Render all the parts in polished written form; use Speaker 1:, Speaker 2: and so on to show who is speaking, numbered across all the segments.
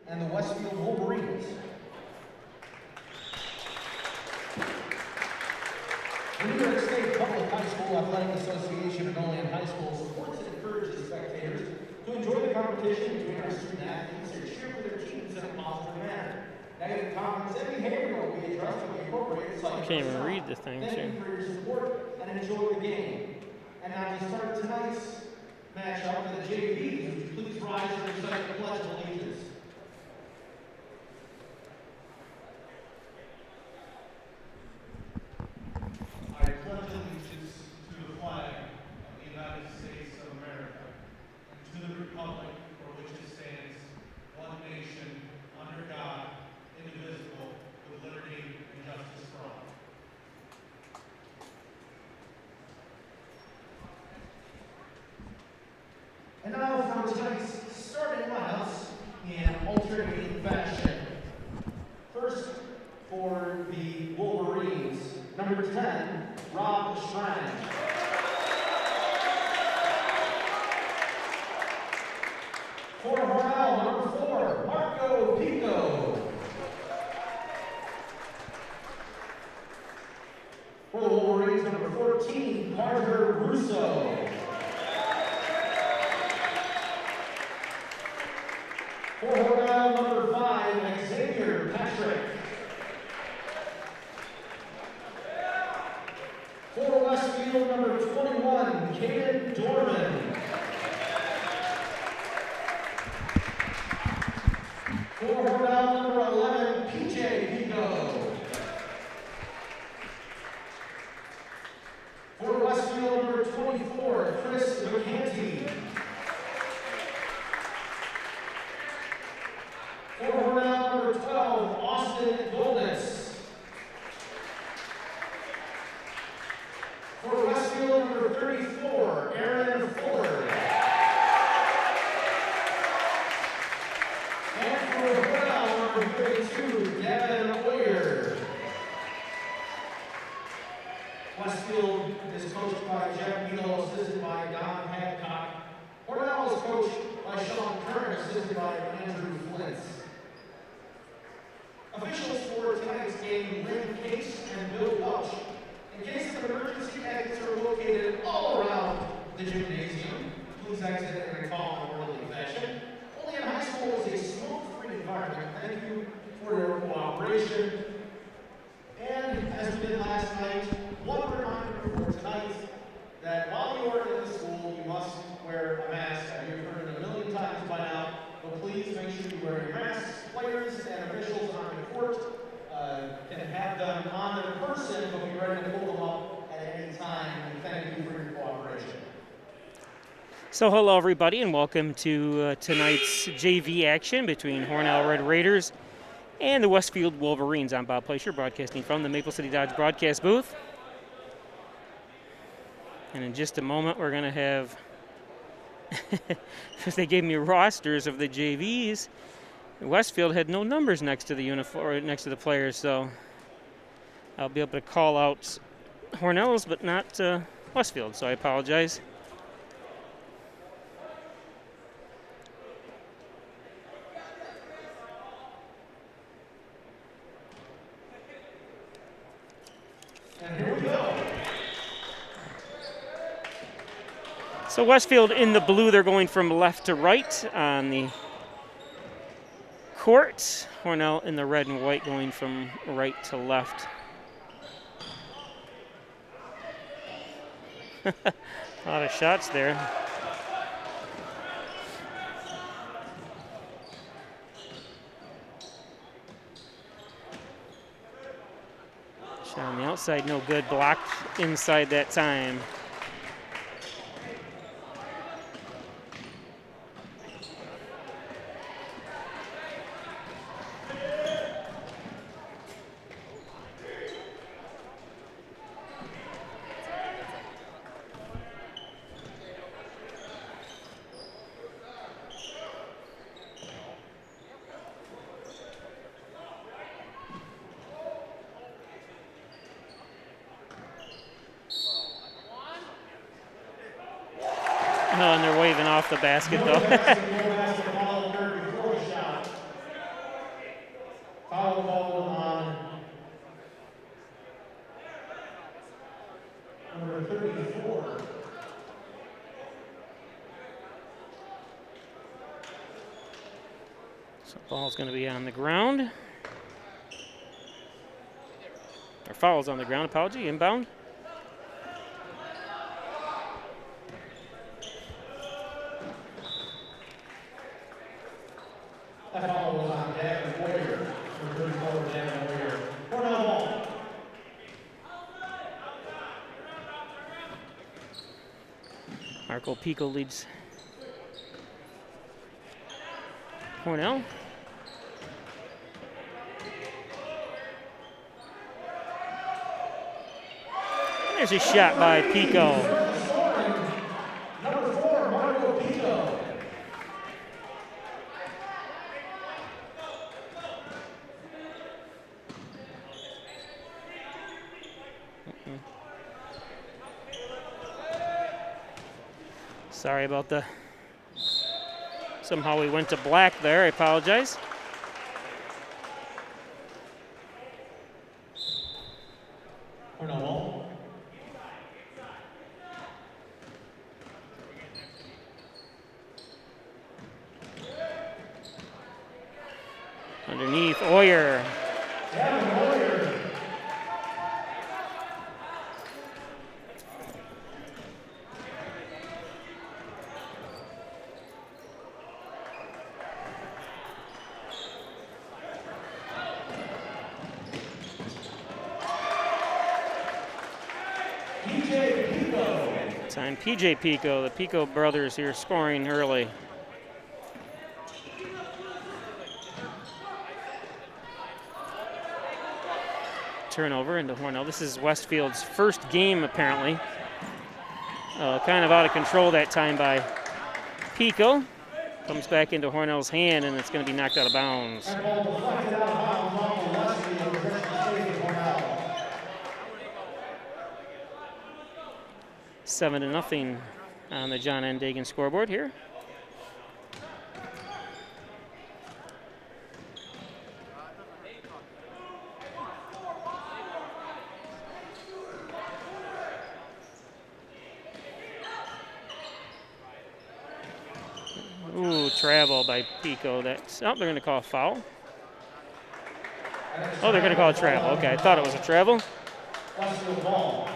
Speaker 1: and the Westfield Wolverines. The New York State Public High School Athletic Association of Olean High School supports and encourages spectators to enjoy the competition between our student athletes and cheer for their teams in a positive manner. Negative comments and behavior will be addressed with the appropriate site.
Speaker 2: I can't even read the thing.
Speaker 1: Thank you for your support and enjoy the game. And now to start tonight's matchup for the JVs, would you please rise and recite the Pledge of Allegiance.
Speaker 3: I pledge allegiance to the flag of the United States of America and to the republic for which it stands, one nation, under God, indivisible, with liberty and justice for all.
Speaker 1: And now for tonight's starting lineups in alternating fashion. First, for the Wolverines, number 10, Rob Shrine. For Hornell, number 4, Marco Pico. For the Wolverines, number 14, Carter Russo. For Hornell, number 5, Xavier Patrick. For Westfield, number 21, Caden Dorman. For Hornell, number 11, PJ Pico. For Westfield, number 24, Chris McCanty. For Hornell, number 12, Austin Goldness. For Westfield, number 34, Aaron Fuller. And for Hornell, number 32, Devin Oyer. Westfield is coached by Jeff Neal, assisted by Don Hancock. Hornell is coached by Sean Kern, assisted by Andrew Flintz. Officials for tonight's game, Lynn Case and Bill Welch. In case of emergency, exits are located all around the gymnasium. Please exit in a calm and orderly fashion. Olean High School is a smoke-free environment. Thank you for your cooperation. And as we did last night, one reminder for tonight that while you are in the school, you must wear a mask. You've heard it a million times by now, but please make sure you wear your masks. Players and officials on the court can have them on in person, but be ready to pull them up at any time. And thank you for your cooperation.
Speaker 2: So hello everybody and welcome to tonight's JV action between Hornell Red Raiders and the Westfield Wolverines. I'm Bob Plaisher, broadcasting from the Maple City Dodge broadcast booth. And in just a moment we're going to have, because they gave me rosters of the JVs, Westfield had no numbers next to the uniform, next to the players, so I'll be able to call out Hornell's but not Westfield, so I apologize.
Speaker 1: And here we go.
Speaker 2: So Westfield in the blue, they're going from left to right on the court. Hornell in the red and white going from right to left. A lot of shots there. Shot on the outside, no good. Blocked inside that time.
Speaker 1: No,
Speaker 2: and they're waving off the basket, though.
Speaker 3: 34.
Speaker 2: So ball's going to be on the ground. Or foul's on the ground, apology, inbound.
Speaker 1: That ball was on Devin Warrior. Number 34, Devin Warrior. Hornell ball.
Speaker 2: Marco Pico leads Hornell. There's a shot by Pico.
Speaker 1: Number 4, Marco Pico.
Speaker 2: Sorry about the. Somehow we went to black there. I apologize.
Speaker 1: Hornell ball.
Speaker 2: Underneath, Oyer.
Speaker 1: Devin Warrior.
Speaker 2: Time PJ Pico, the Pico brothers here scoring early. Turnover into Hornell. This is Westfield's first game apparently. Kind of out of control that time by Pico. Comes back into Hornell's hand and it's going to be knocked out of bounds.
Speaker 1: That ball deflected out of bounds off the Westfield. Possession stays with Hornell.
Speaker 2: 7-0 on the John N. Dagan scoreboard here. Ooh, travel by Pico. That's, oh, they're going to call a foul. Oh, they're going to call a travel. Okay, I thought it was a travel.
Speaker 1: Westfield ball.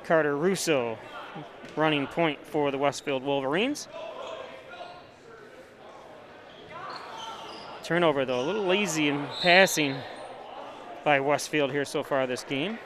Speaker 2: Carter Russo running point for the Westfield Wolverines. Turnover though, a little lazy in passing by Westfield here so far this game.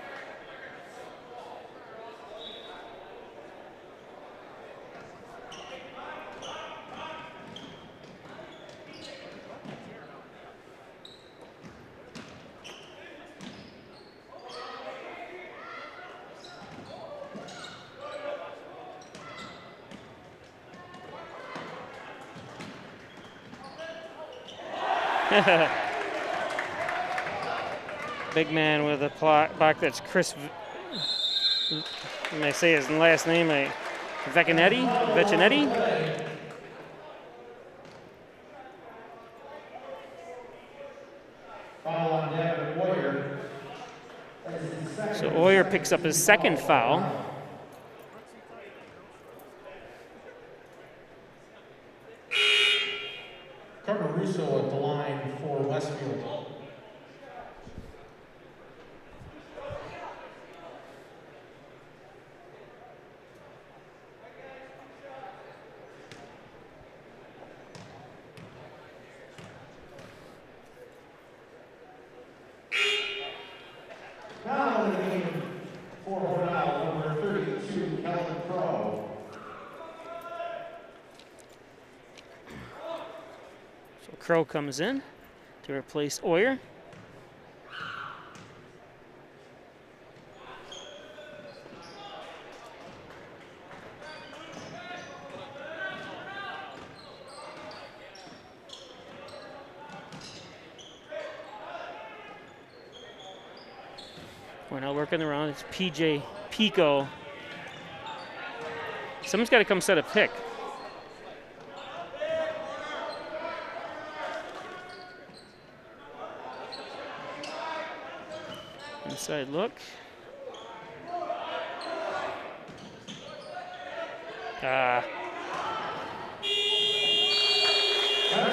Speaker 2: Big man with a block that's Chris, may I say his last name, Vecchinetti?
Speaker 1: Foul on Devin Warrior.
Speaker 2: So Oyer picks up his second foul.
Speaker 1: Carter Russo at the line for Westfield. Now in the game for Hornell, number 32, Kelvin Crow.
Speaker 2: So Crow comes in to replace Oyer. We're now working around. It's PJ Pico. Someone's got to come set a pick. Inside look.
Speaker 1: That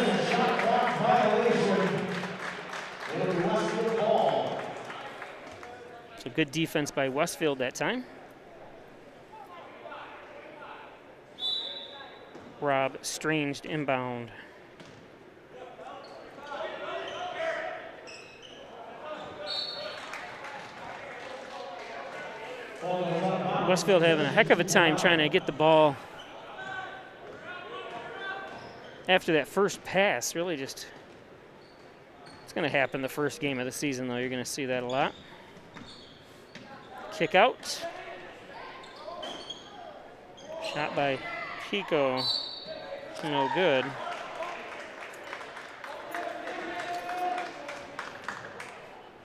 Speaker 1: is a shot clock violation. It'll be Westfield ball.
Speaker 2: So good defense by Westfield that time. Rob Strange inbound. Westfield having a heck of a time trying to get the ball after that first pass. Really just, it's going to happen the first game of the season, though. You're going to see that a lot. Kick out. Shot by Pico. No good.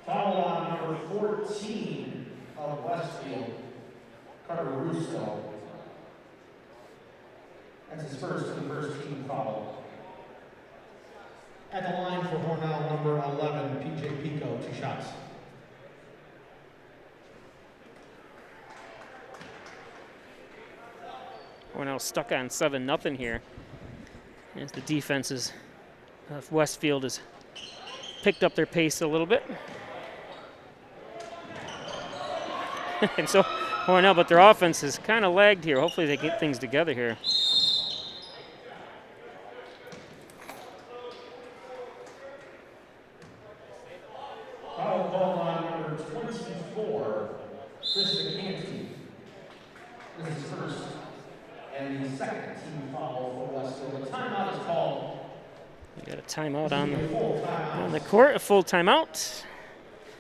Speaker 1: Foul on number 14 of Westfield, Carter Russo. That's his first team foul. At the line for Hornell, number 11, PJ Pico, 2 shots.
Speaker 2: Hornell stuck on 7-0 here. As the defenses of Westfield has picked up their pace a little bit. And so Hornell, but their offense is kind of lagged here. Hopefully they get things together here.
Speaker 1: Foul call on number 24, Chris McCanty. This is first and the second team foul for Westfield. A timeout is called.
Speaker 2: We got a timeout on the court, a full timeout.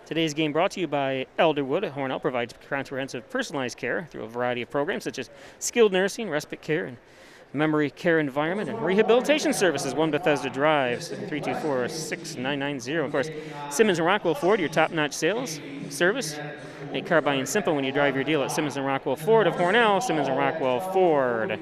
Speaker 2: Today's game brought to you by Elderwood. Hornell provides comprehensive personalized care through a variety of programs such as skilled nursing, respite care, and memory care environment, and rehabilitation services. 1 Bethesda Drive, 324-6990. Of course, Simmons and Rockwell Ford, your top-notch sales service. Make car buying simple when you drive your deal at Simmons and Rockwell Ford of Hornell. Simmons and Rockwell Ford.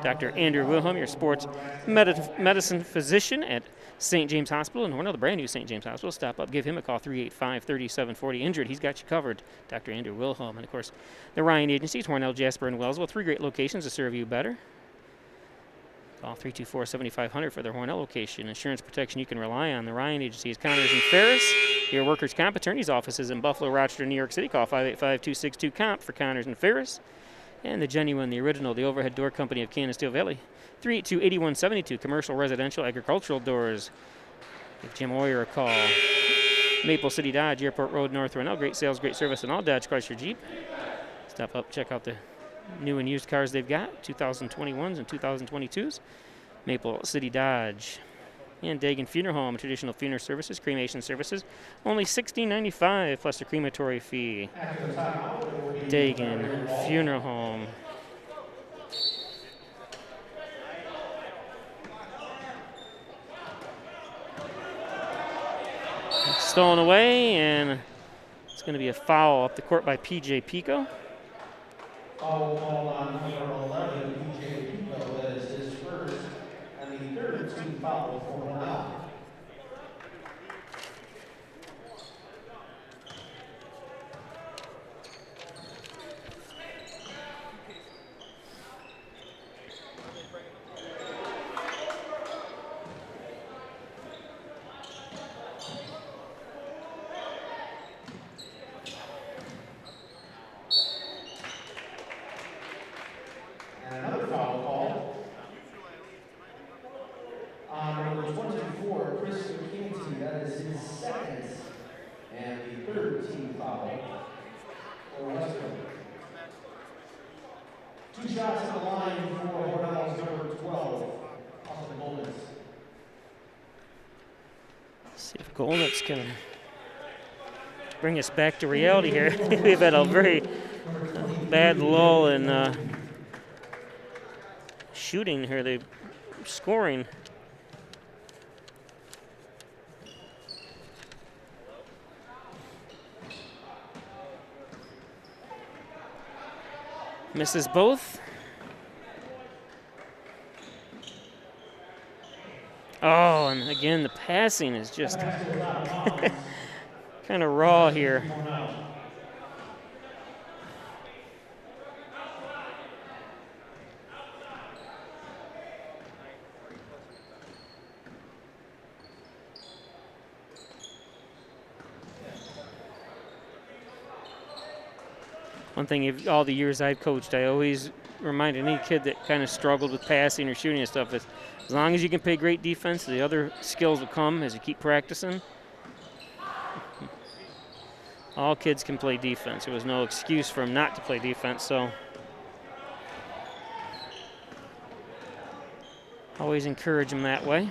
Speaker 2: Dr. Andrew Wilhelm, your sports medicine physician at St. James Hospital in Hornell, the brand new St. James Hospital. Stop up, give him a call, 385-3740. Injured, he's got you covered. Dr. Andrew Wilhelm. And of course, the Ryan Agencies, Hornell, Jasper, and Wellsville. 3 great locations to serve you better. Call 324-7500 for their Hornell location. Insurance protection you can rely on. The Ryan Agencies, Connors and Ferris. Your workers' comp attorney's offices in Buffalo, Rochester, New York City. Call 585-262-COMP for Connors and Ferris. And the genuine, the original, the overhead door company of Canisteo Valley. 382-8172, commercial, residential, agricultural doors. Give Jim Oyer a call. Maple City Dodge, Airport Road, North Hornell. Great sales, great service, and all Dodge, Chrysler, Jeep. Stop up, check out the new and used cars they've got, 2021s and 2022s. Maple City Dodge. And Dagan Funeral Home, traditional funeral services, cremation services. Only $16.95 plus the crematory fee. Dagan Funeral Home. Stolen away, and it's going to be a foul up the court by PJ Pico.
Speaker 1: Foul call on number 11, PJ Pico. That is his first and the third team foul for Hornell. And another foul call on number 24, Chris McCanty. That is his second and the third team foul for Westfield. 2 shots on the line for Hornell's number 12, Austin Goldens.
Speaker 2: See if Golnitz can bring us back to reality here. We've had a very bad lull in shooting here. They're scoring. Misses both. Oh, and again, the passing is just kind of raw here. One thing, all the years I've coached, I always remind any kid that kind of struggled with passing or shooting and stuff, is as long as you can play great defense, the other skills will come as you keep practicing. All kids can play defense. There was no excuse for them not to play defense, so always encourage them that way.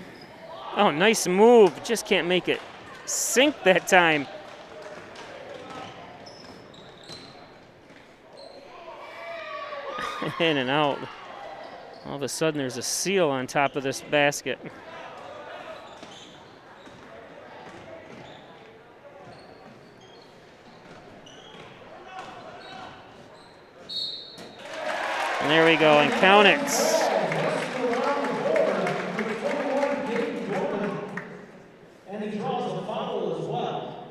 Speaker 2: Oh, nice move. Just can't make it sink that time. In and out. All of a sudden, there's a seal on top of this basket. And there we go, and count it.
Speaker 1: And he draws a foul as well.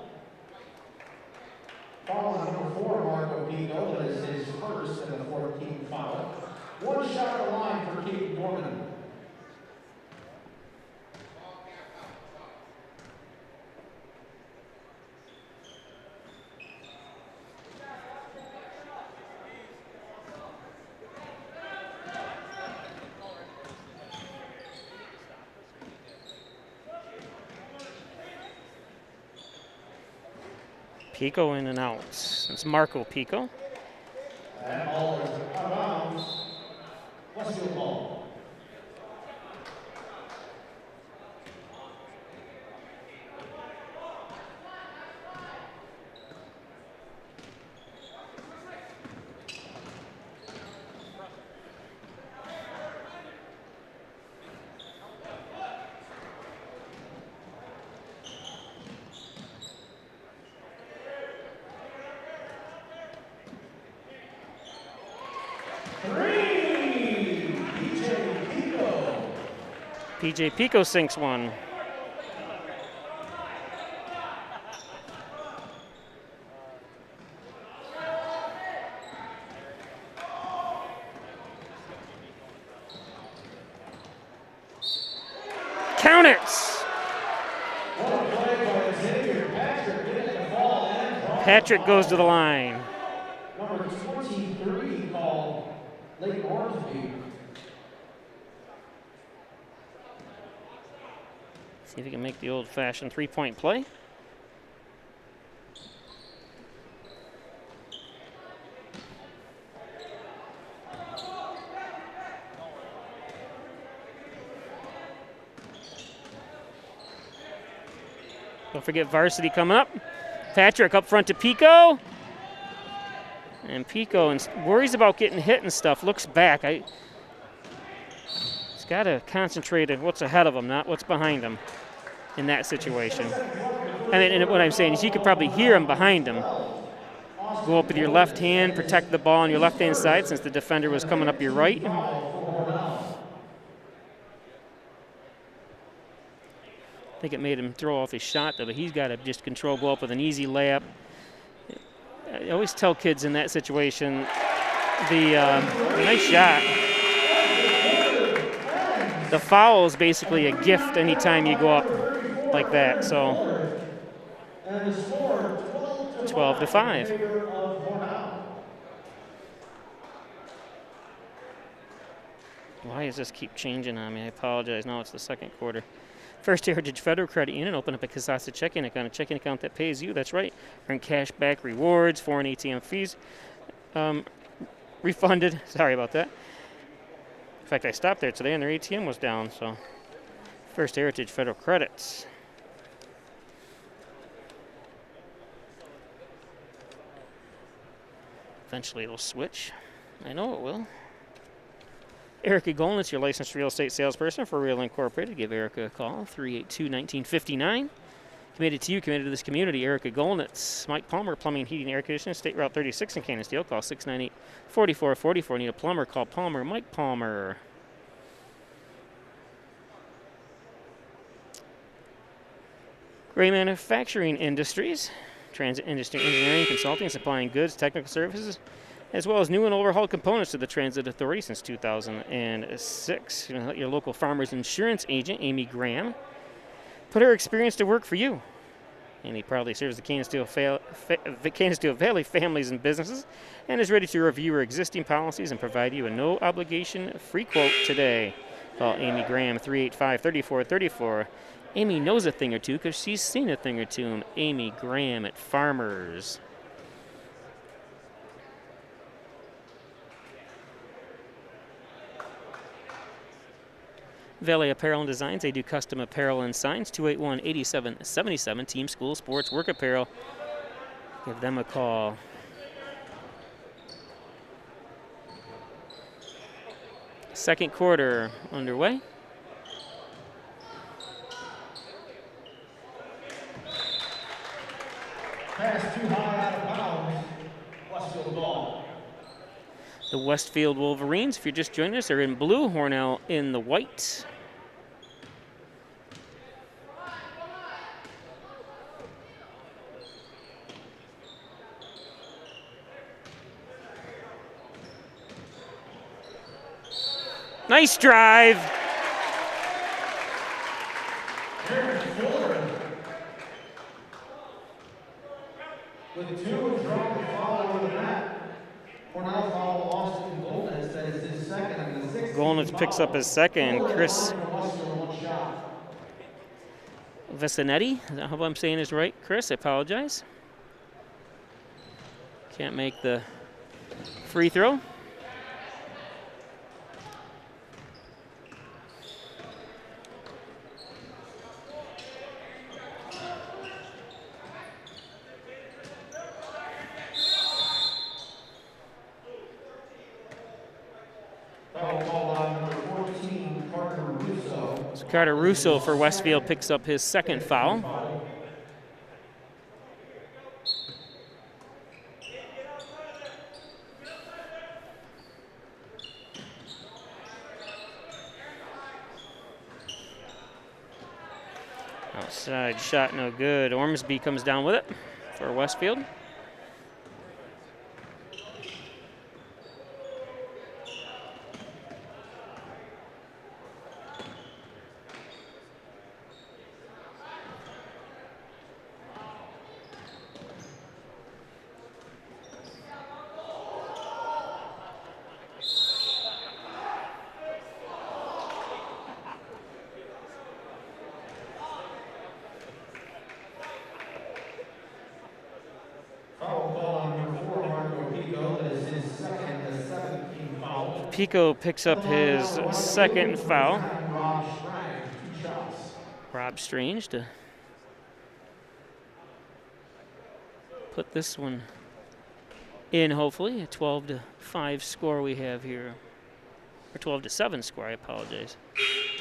Speaker 1: Foul on number 4, Marco Pico. That is his first and the 14th foul. One shot at the line for Keith Norman.
Speaker 2: Pico in and out. It's Marco Pico.
Speaker 1: That ball is out of bounds. Westfield ball.
Speaker 2: PJ Pico sinks one. Count it! Patrick goes to the line.
Speaker 1: Number 23 called Lake Ormsby.
Speaker 2: See if he can make the old-fashioned three-point play. Don't forget varsity coming up. Patrick up front to Pico. And Pico worries about getting hit and stuff. Looks back. He's got to concentrate on what's ahead of him, not what's behind him in that situation. And what I'm saying is you could probably hear him behind him. Go up with your left hand, protect the ball on your left-hand side since the defender was coming up your right. I think it made him throw off his shot, though, but he's got to just go up with an easy layup. I always tell kids in that situation, nice shot. The foul is basically a gift anytime you go up like that, so 12-5. Why does this keep changing on me? I apologize. No, it's the second quarter. First Heritage Federal Credit Union. Open up a Casasa checking account, a checking account that pays you. That's right. Earn cash back rewards, foreign ATM fees refunded. Sorry about that. In fact, I stopped there today and their ATM was down. So, First Heritage Federal Credits. Eventually it'll switch. I know it will. Erica Golnitz, your licensed real estate salesperson for Real Incorporated. Give Erica a call, 382-1959. Committed to you, committed to this community. Erica Golnitz. Mike Palmer, Plumbing, Heating, Air Conditioning, State Route 36 in Canisteel. Call 698-4444. Need a plumber? Call Palmer. Mike Palmer. Gray Manufacturing Industries. Transit industry engineering, consulting, supplying goods, technical services, as well as new and overhauled components to the Transit Authority since 2006. Your local farmer's insurance agent, Amy Graham, put her experience to work for you. Amy proudly serves the Canisteo Valley families and businesses and is ready to review her existing policies and provide you a no-obligation free quote today. Call Amy Graham, 385-3434. Amy knows a thing or two because she's seen a thing or two. Amy Graham at Farmers. Valley Apparel and Designs, they do custom apparel and signs, 281-8777, team, school, sports, work apparel. Give them a call. Second quarter underway.
Speaker 1: Pass too high out of bounds. Westfield ball.
Speaker 2: The Westfield Wolverines, if you're just joining us, are in blue, Hornell in the white. Nice drive.
Speaker 1: With two and drawing the foul over the mat. Hornell foul Austin Golnitz. That is his second and the 16th.
Speaker 2: Golnitz picks up his second. Chris Vicinetti. I hope I'm saying this right, Chris. I apologize. Can't make the free throw. Carter Russo for Westfield picks up his second foul. Outside shot no good. Ormsby comes down with it for Westfield. Pico picks up his second foul. Rob Strange to put this one in, hopefully. A 12-5 score we have here. Or 12-7 score, I apologize.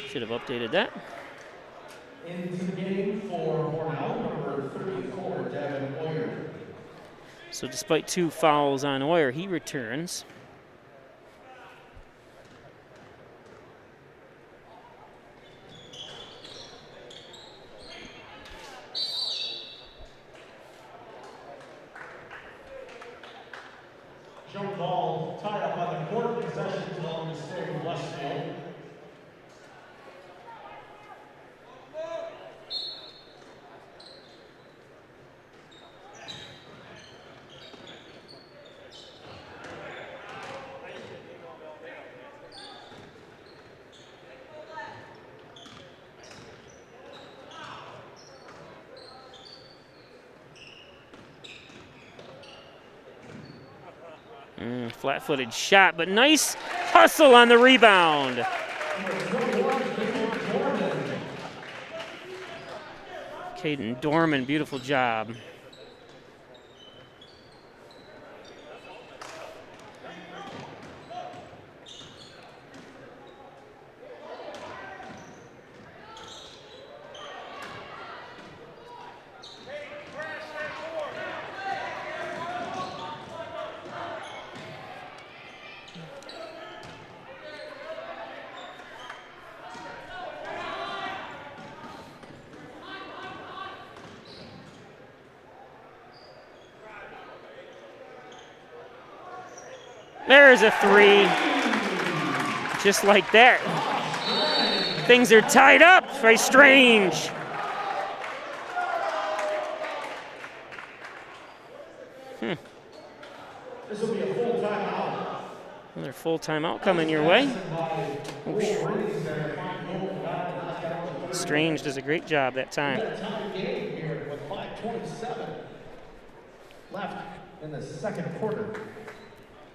Speaker 2: Should have updated that.
Speaker 1: Into the game for Hornell, number 34, Devin Oyer.
Speaker 2: So despite two fouls on Oyer, he returns.
Speaker 3: Jump ball tied up on the court, possession zone, mistake of Westfield.
Speaker 2: Flat-footed shot, but nice hustle on the rebound. Caden Dorman, beautiful job. There's a 3. Just like that. Things are tied up by Strange.
Speaker 1: This will be a full timeout.
Speaker 2: Another full timeout coming your way. Strange does a great job that time.
Speaker 1: Game here with 5:27 left in the second quarter.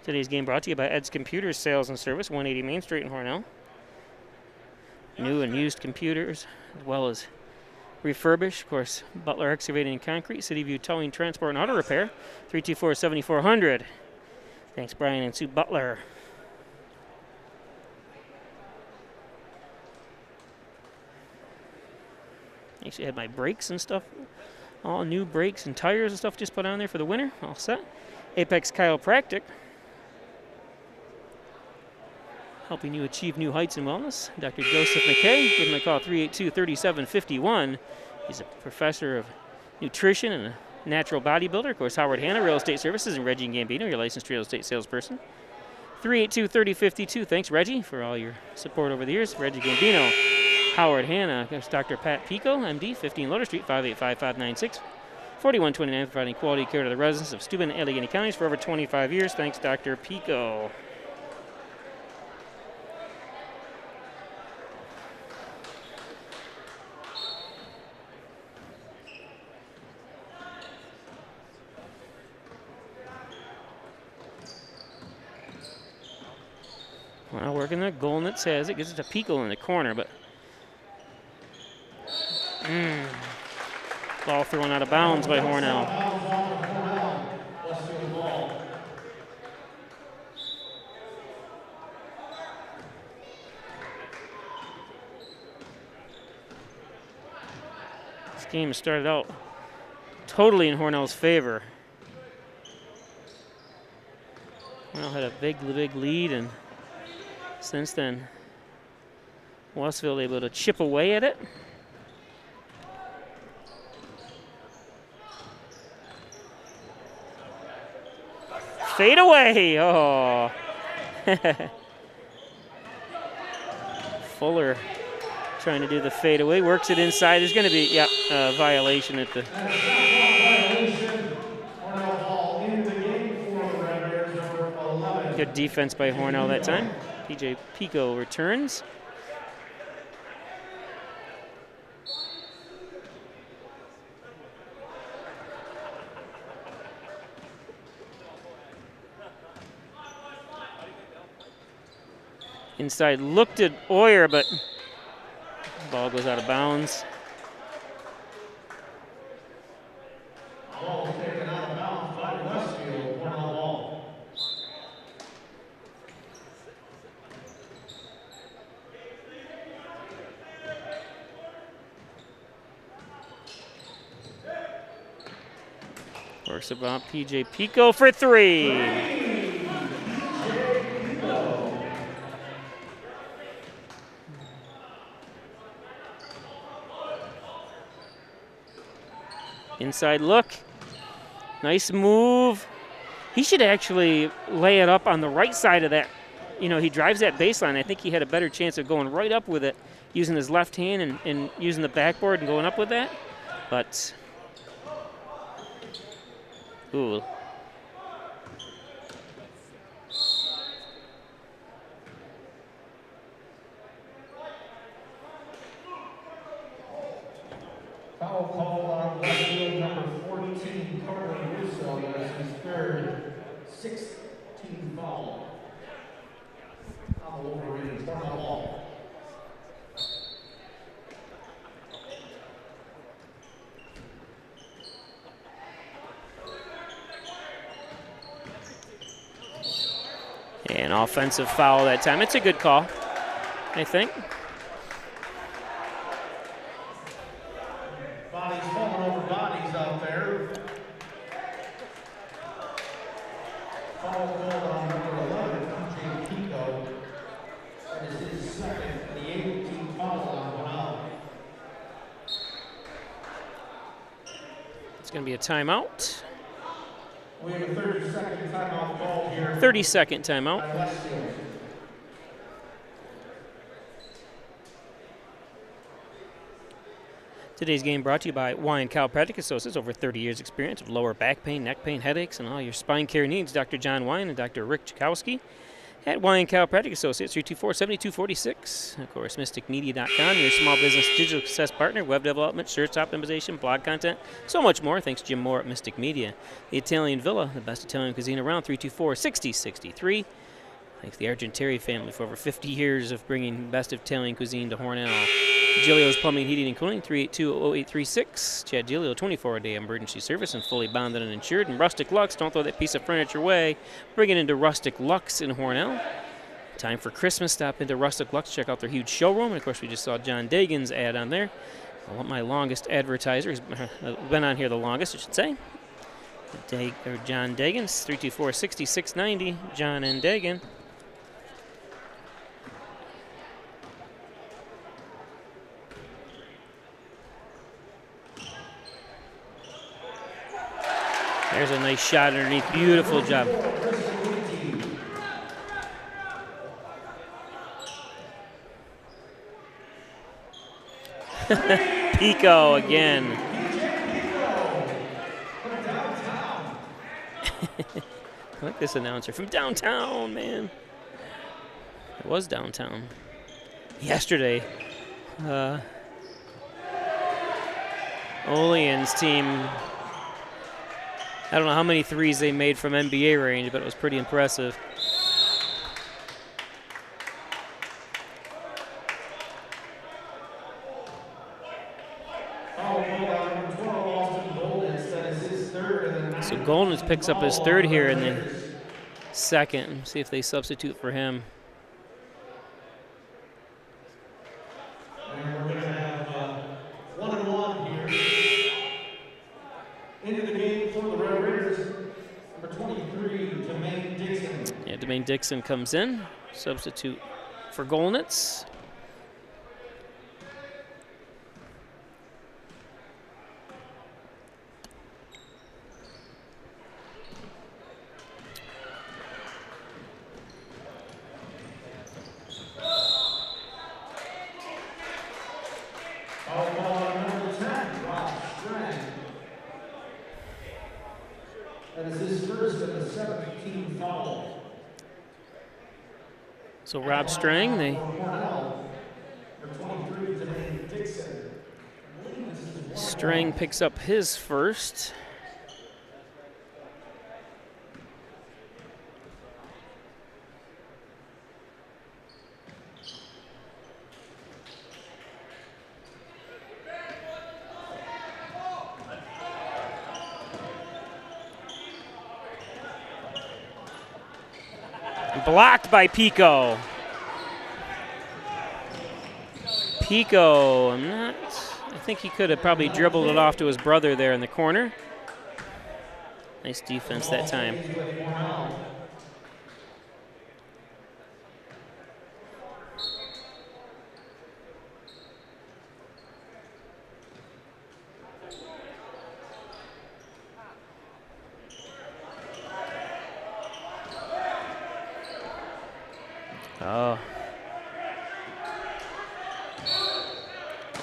Speaker 2: Today's game brought to you by Ed's Computers Sales and Service, 180 Main Street in Hornell. New and used computers, as well as refurbished. Of course, Butler Excavating and Concrete, City View Towing, Transport, and Auto Repair, 324-7400. Thanks, Brian and Sue Butler. Actually had my brakes and stuff, all new brakes and tires and stuff just put on there for the winter, all set. Apex Chiropractic, helping you achieve new heights and wellness. Dr. Joseph McKay, give him a call, 382-3751. He's a professor of nutrition and a natural bodybuilder. Of course, Howard Hanna, Real Estate Services, and Reggie Gambino, your licensed real estate salesperson. 382-3052. Thanks, Reggie, for all your support over the years. Reggie Gambino, Howard Hanna, there's Dr. Pat Pico, MD, 15 Loader Street, 585-596. 4129, providing quality care to the residents of Steuben and Allegheny counties for over 25 years. Thanks, Dr. Pico. Well, working the goal, and it says it gets it to Pico in the corner, but ball thrown out of bounds by Hornell. This game started out totally in Hornell's favor. Hornell had a big lead, and since then, Westfield able to chip away at it. Fade away. Oh. Fuller trying to do the fade away. Works it inside. There's going to be, a violation at the. Good defense by Hornell that time. PJ Pico returns. Inside looked at Oyer, but ball goes out of bounds.
Speaker 1: Ball taken out of bounds by Westfield. Hornell ball.
Speaker 2: Works about PJ Pico for 3. Inside look. Nice move. He should actually lay it up on the right side of that. You know, he drives that baseline. I think he had a better chance of going right up with it, using his left hand and using the backboard and going up with that. But, ooh.
Speaker 1: Foul call on Westfield number 14, Carter Russo. That's his third 16th foul on the Wolverines. Hornell ball.
Speaker 2: An offensive foul that time. It's a good call, I think.
Speaker 1: Bodies falling over bodies out there. Foul called on number 11, PJ Pico. That is his second, the 18th foul on Hornell.
Speaker 2: It's going to be a timeout.
Speaker 1: We have a 30-second timeout call here.
Speaker 2: 30-second timeout.
Speaker 1: By Westfield.
Speaker 2: Today's game brought to you by Wine Chiropractic Associates. Over 30 years experience of lower back pain, neck pain, headaches, and all your spine care needs. Dr. John Wine and Dr. Rick Chakowski at Wine Chiropractic Associates, 324-7246. Of course, mysticmedia.com, your small business digital success partner, web development, search optimization, blog content, so much more. Thanks to Jim Moore at Mystic Media. The Italian Villa, the best Italian cuisine around, 324-6063. Thanks to the Argenteri family for over 50 years of bringing best Italian cuisine to Hornell. Giglio's Plumbing, Heating, and Cooling, 382-0836. Chad Giglio, 24-day emergency service and fully bonded and insured. And Rustic Lux, don't throw that piece of furniture away. Bring it into Rustic Lux in Hornell. Time for Christmas, stop into Rustic Lux, check out their huge showroom. And, of course, we just saw John Dagan's ad on there. I want my longest advertiser. He's been on here the longest, I should say. John Dagan's, 324-6690. John and Dagan. There's a nice shot underneath. Beautiful job. Pico again. I like this announcer. From downtown, man. It was downtown. Yesterday. Olean's team, I don't know how many threes they made from NBA range, but it was pretty impressive. So Golden picks up his third here in the second. See if they substitute for him.
Speaker 1: And we're going to have 1-1 here. Into the game for the Red Raiders, number 23, Jermaine Dixon.
Speaker 2: Yeah, Jermaine Dixon comes in, substitute for Golnitz. So Rob Strang, Strang picks up his first. Blocked by Pico. Pico, I think he could have probably dribbled it off to his brother there in the corner. Nice defense that time. Oh.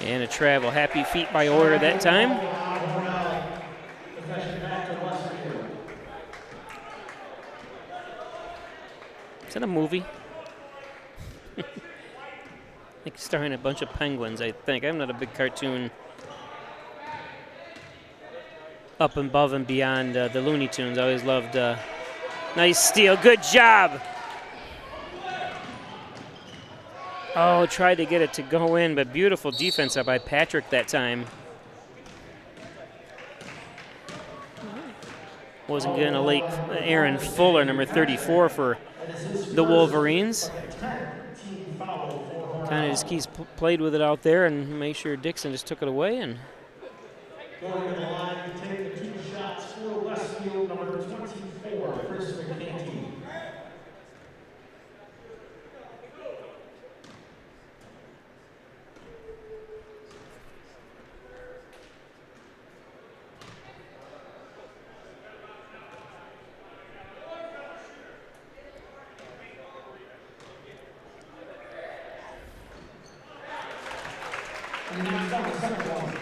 Speaker 2: And a travel. Happy feet by order that time. Is that a movie? I think it's starring a bunch of penguins, I think. I'm not a big cartoon up and above and beyond the Looney Tunes. I always loved nice steal. Good job. Oh, tried to get it to go in, but beautiful defense up by Patrick that time. Wasn't going to late Aaron Fuller, number 34 for the Wolverines. Kind of just keeps played with it out there and made sure Dixon just took it away. And
Speaker 1: going to the line to take the 2 shots for Westfield, number 24, Chris McCanty. Wolverines on the second one.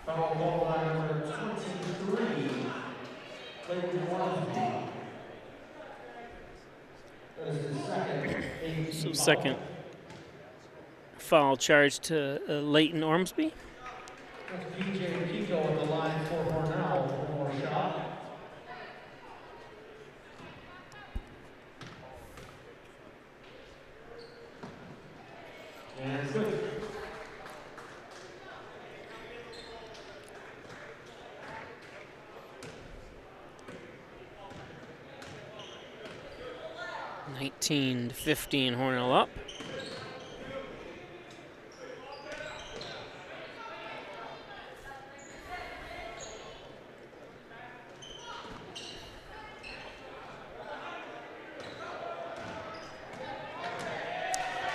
Speaker 1: Foul ball line number 23, Clayton Hornell. That is the second.
Speaker 2: So second foul charge to Leighton Ormsby.
Speaker 1: That's PJ Pico on the line for Hornell for more shot. And it's good.
Speaker 2: (19 to 15), Hornell up.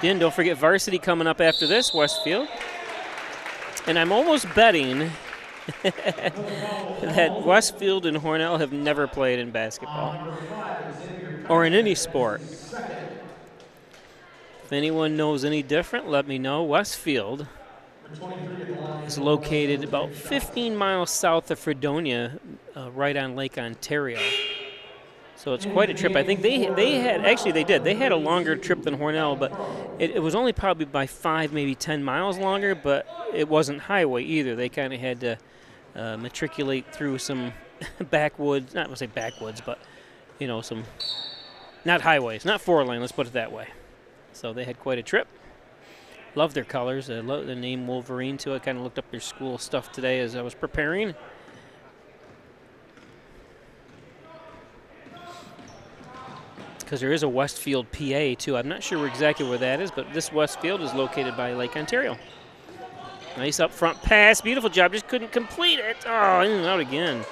Speaker 2: Then don't forget varsity coming up after this, Westfield. And I'm almost betting that Westfield and Hornell have never played in basketball or in any sport. If anyone knows any different, let me know. Westfield is located about 15 miles south of Fredonia, right on Lake Ontario. So it's quite a trip. I think they had a longer trip than Hornell, but it was only probably by 5, maybe 10 miles longer, but it wasn't highway either. They kind of had to matriculate through some backwoods, not to say backwoods, but, you know, some, not highways, not 4-lane, let's put it that way. So they had quite a trip. Love their colors. I love the name Wolverine, too. I kind of looked up their school stuff today as I was preparing. Because there is a Westfield, PA, too. I'm not sure exactly where that is, but this Westfield is located by Lake Ontario. Nice up front pass. Beautiful job. Just couldn't complete it. Oh, in and out again.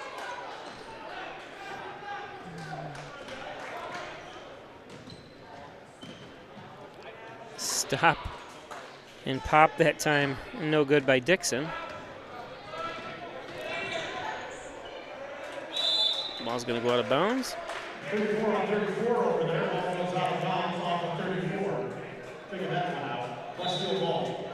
Speaker 2: Stop and pop that time. No good by Dixon. Ball's going to go out of bounds.
Speaker 1: 34 on 34 over there. Ball goes out of bounds off of 34. Figure that one out. Westfield ball.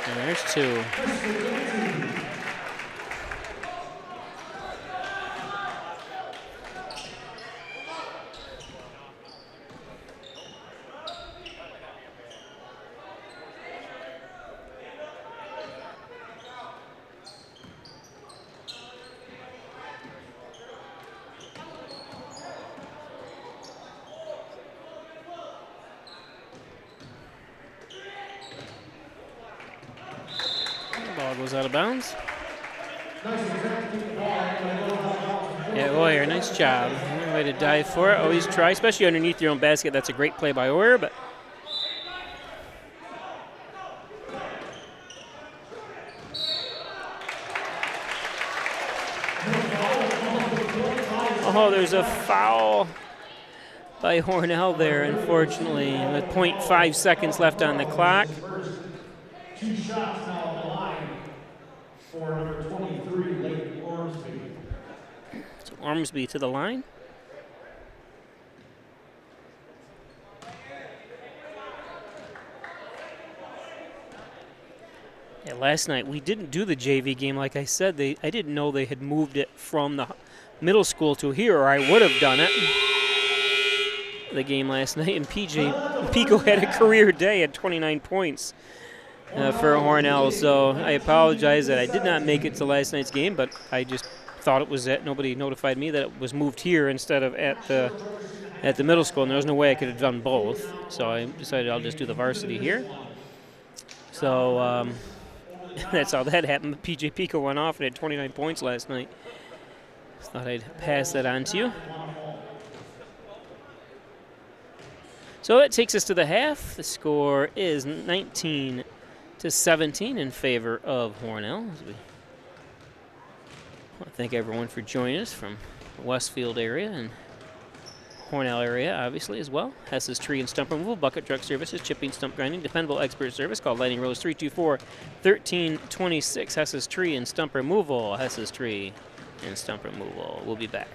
Speaker 2: And there's two. Ball goes out of bounds. Yeah, Oyer, nice job. Way to dive for it. Always try, especially underneath your own basket. That's a great play by Oyer, but oh, there's a foul by Hornell there, unfortunately, with 0.5 seconds left on the clock.
Speaker 1: 2 shots now on the line for number 23, Leighton Ormsby.
Speaker 2: So Ormsby to the line. Yeah, last night we didn't do the JV game like I said. I didn't know they had moved it from the middle school to here, or I would have done it. The game last night, and PJ Pico had a career day at 29 points. For Hornell, so I apologize that I did not make it to last night's game, but I just thought it was that nobody notified me that it was moved here instead of at the middle school, and there was no way I could have done both, so I decided I'll just do the varsity here. So that's how that happened. PJ Pico went off and had 29 points last night. Just thought I'd pass that on to you. So that takes us to the half. The score is 19 to 17 in favor of Hornell. I thank everyone for joining us from the Westfield area and Hornell area, obviously, as well. Hess's Tree and Stump Removal, Bucket Truck Services, Chipping, Stump Grinding, dependable expert service. Call Lightning Rose 324-1326. Hess's Tree and Stump Removal. Hess's Tree and Stump Removal. We'll be back.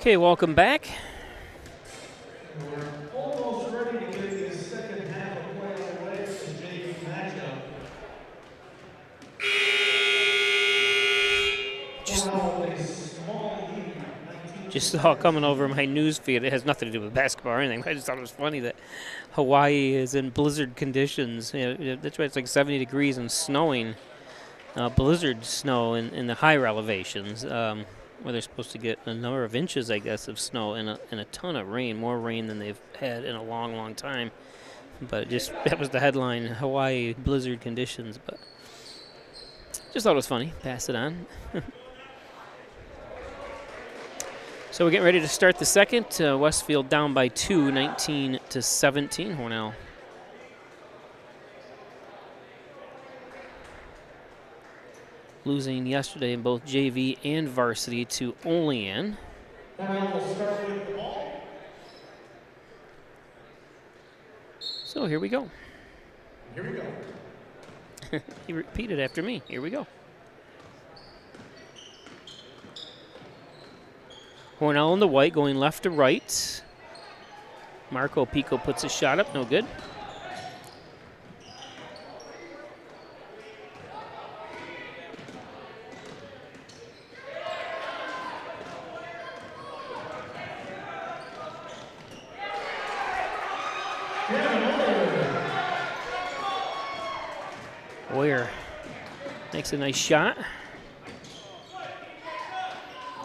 Speaker 2: Okay, welcome back.
Speaker 3: We're almost ready to get the second half of play underway for the JV matchup.
Speaker 2: Just saw it coming over my news feed. It has nothing to do with basketball or anything. I just thought it was funny that Hawaii is in blizzard conditions. That's why it's like 70 degrees and snowing. Blizzard snow in the higher elevations, where they're supposed to get a number of inches, I guess, of snow and a ton of rain, more rain than they've had in a long, long time. But that was the headline, Hawaii blizzard conditions. But just thought it was funny. Pass it on. So we're getting ready to start the second. Westfield down by 2, 19-17, Hornell. Losing yesterday in both JV and varsity to Olean.
Speaker 3: Hornell will start with the ball.
Speaker 2: So here we go.
Speaker 3: Here we go.
Speaker 2: He repeated after me. Here we go. Hornell in the white going left to right. Marco Pico puts a shot up, no good. Boyer makes a nice shot.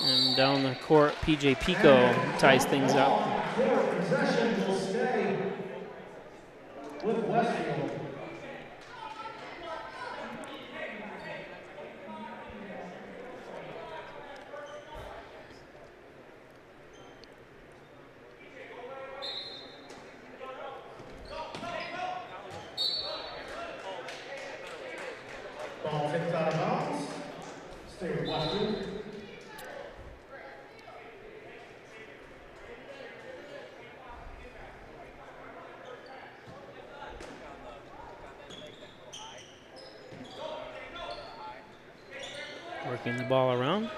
Speaker 2: And down the court, PJ Pico ties things up.
Speaker 3: Possession will stay with Westfield. Ball tipped out of bounds. Stay with Westfield.
Speaker 2: Working the ball around.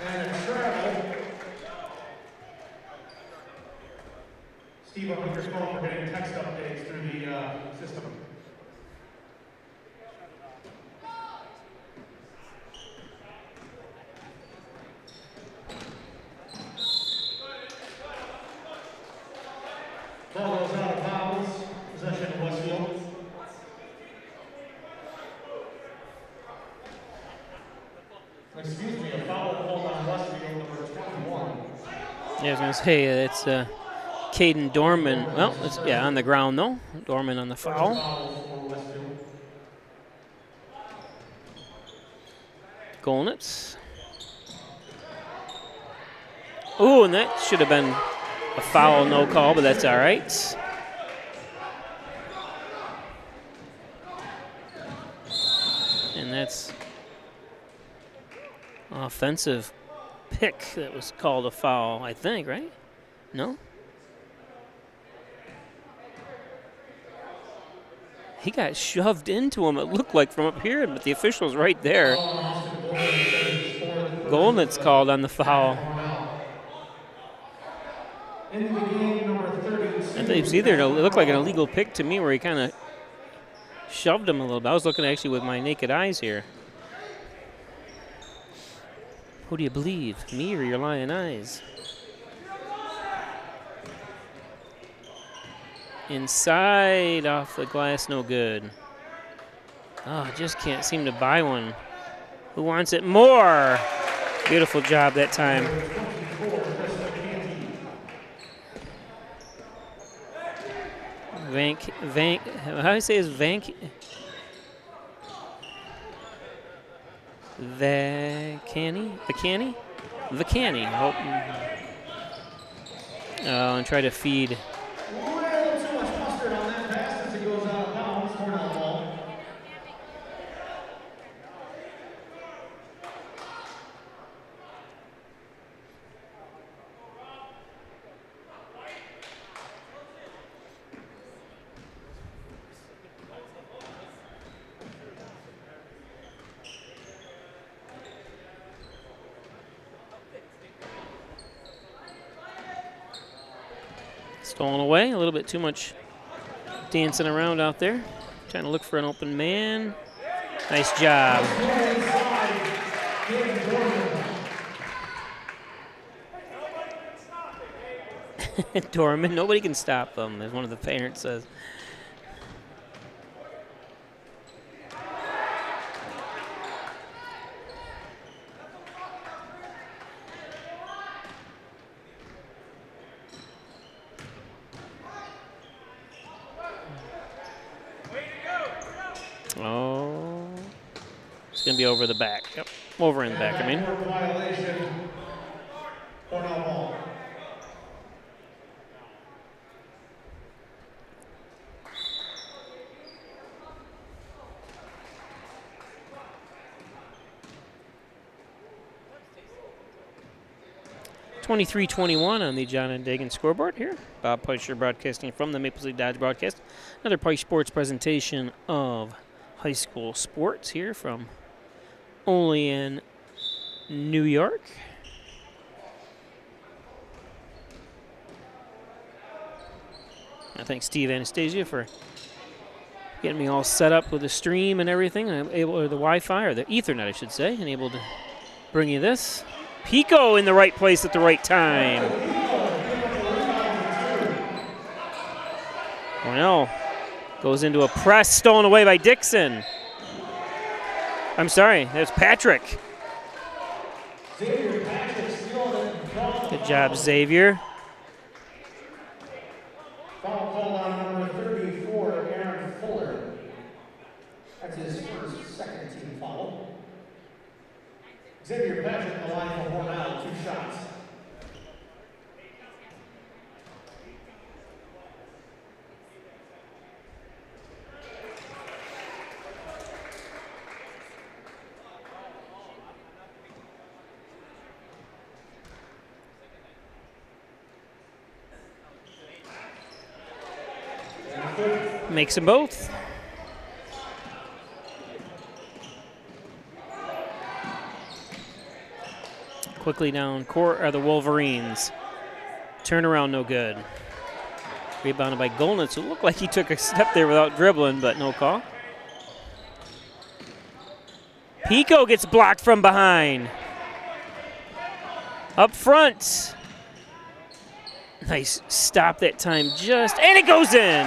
Speaker 3: And a travel. Steve, on your phone, we're getting text updates through the system. Ball goes out of bounds. Possession of Westfield. Excuse me, a foul called on Westfield, number 21.
Speaker 2: Yeah, I was going to say, it's Caden Dorman. Well, it's, yeah, on the ground, though. Dorman on the foul.
Speaker 3: For Westfield.
Speaker 2: Golnitz. Ooh, and that should have been a foul, no call, but that's all right. And that's offensive pick that was called a foul, I think, right? No? He got shoved into him, it looked like, from up here, but the official's right there. Golnitz called on the foul.
Speaker 3: In the game, number 32.
Speaker 2: I think it's either, it looked like an illegal pick to me where he kind of shoved him a little bit. I was looking actually with my naked eyes here. Who do you believe, me or your lying eyes? Inside, off the glass, no good. Oh, just can't seem to buy one. Who wants it more? Beautiful job that time. How do you say his Vacani? Oh, and try to feed.
Speaker 3: A little too much mustard on that pass as it goes out of bounds. Hornell ball.
Speaker 2: Stolen away. A little bit too much dancing around out there. Trying to look for an open man. Nice job. Dorman, nobody can stop them, as one of the parents says. Oh, it's going to be over the back. Yep, over in the back, I mean.
Speaker 1: Violation. Hornell ball.
Speaker 2: (23-21) on the John and Dagan scoreboard here. Bob Peischer broadcasting from the Maple Leaf Dodge broadcast. Another Peisch Sports presentation of high school sports here from only in New York. I thank Steve Anastasia for getting me all set up with the stream and everything. I'm able, or the Wi-Fi, or the Ethernet, I should say, and able to bring you this. Pico in the right place at the right time. Hornell goes into a press, stolen away by Dixon. I'm sorry, that's Patrick. Good job, Xavier.
Speaker 1: Foul called on number 34, Aaron Fuller. That's his first second team foul. Xavier Patrick on the line for Hornell, 2 shots.
Speaker 2: Makes them both. Quickly down court are the Wolverines. Turnaround no good. Rebounded by Golnitz, who looked like he took a step there without dribbling, but no call. Pico gets blocked from behind. Up front. Nice stop that time just, and it goes in.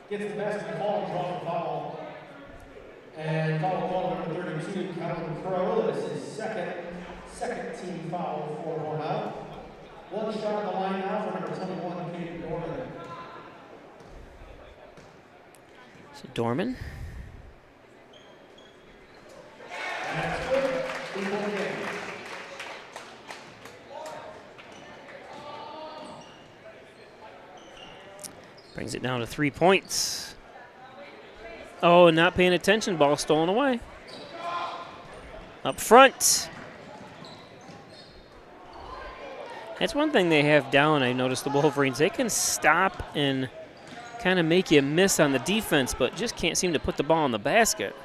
Speaker 1: Gets the basketball, draws the foul. And foul call number 32, Calvin Crow. That is his second team foul for Hornell. 1 shot on the line now for number 21, Kate Dorman.
Speaker 2: So Dorman.
Speaker 1: And that's good. 3-point game.
Speaker 2: Brings it down to 3 points. Oh, not paying attention. Ball stolen away. Up front. That's one thing they have down. I noticed the Wolverines. They can stop and kind of make you miss on the defense, but just can't seem to put the ball in the basket,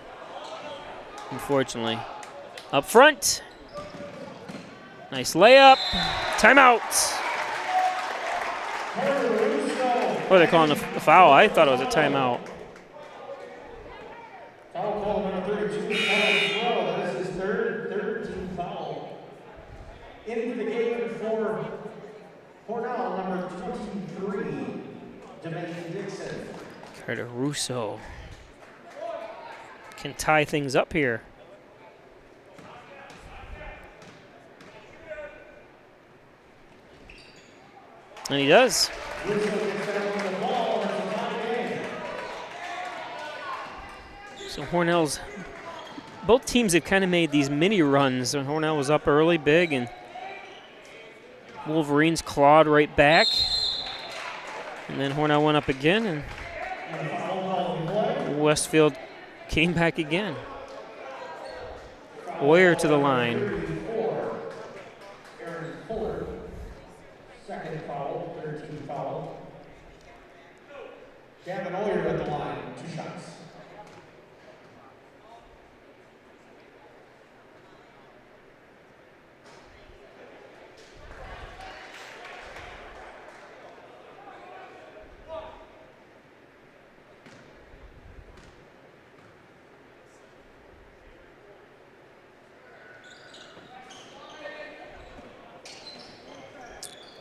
Speaker 2: unfortunately. Up front. Nice layup. Timeout. Oh, they're calling a foul. I thought it was a timeout.
Speaker 1: Foul call number 32, Calvin Crow. That is his third team foul. Into the game for Hornell, number 23, Jermaine Dixon.
Speaker 2: Carter Russo can tie things up here. And he does. So Hornell's, both teams have kind of made these mini runs. Hornell was up early, big, and Wolverines clawed right back. And then Hornell went up again, and Westfield came back again. Boyer to the line.
Speaker 1: Second foul, 13 foul. Gavin Oyer at the line, 2 shots.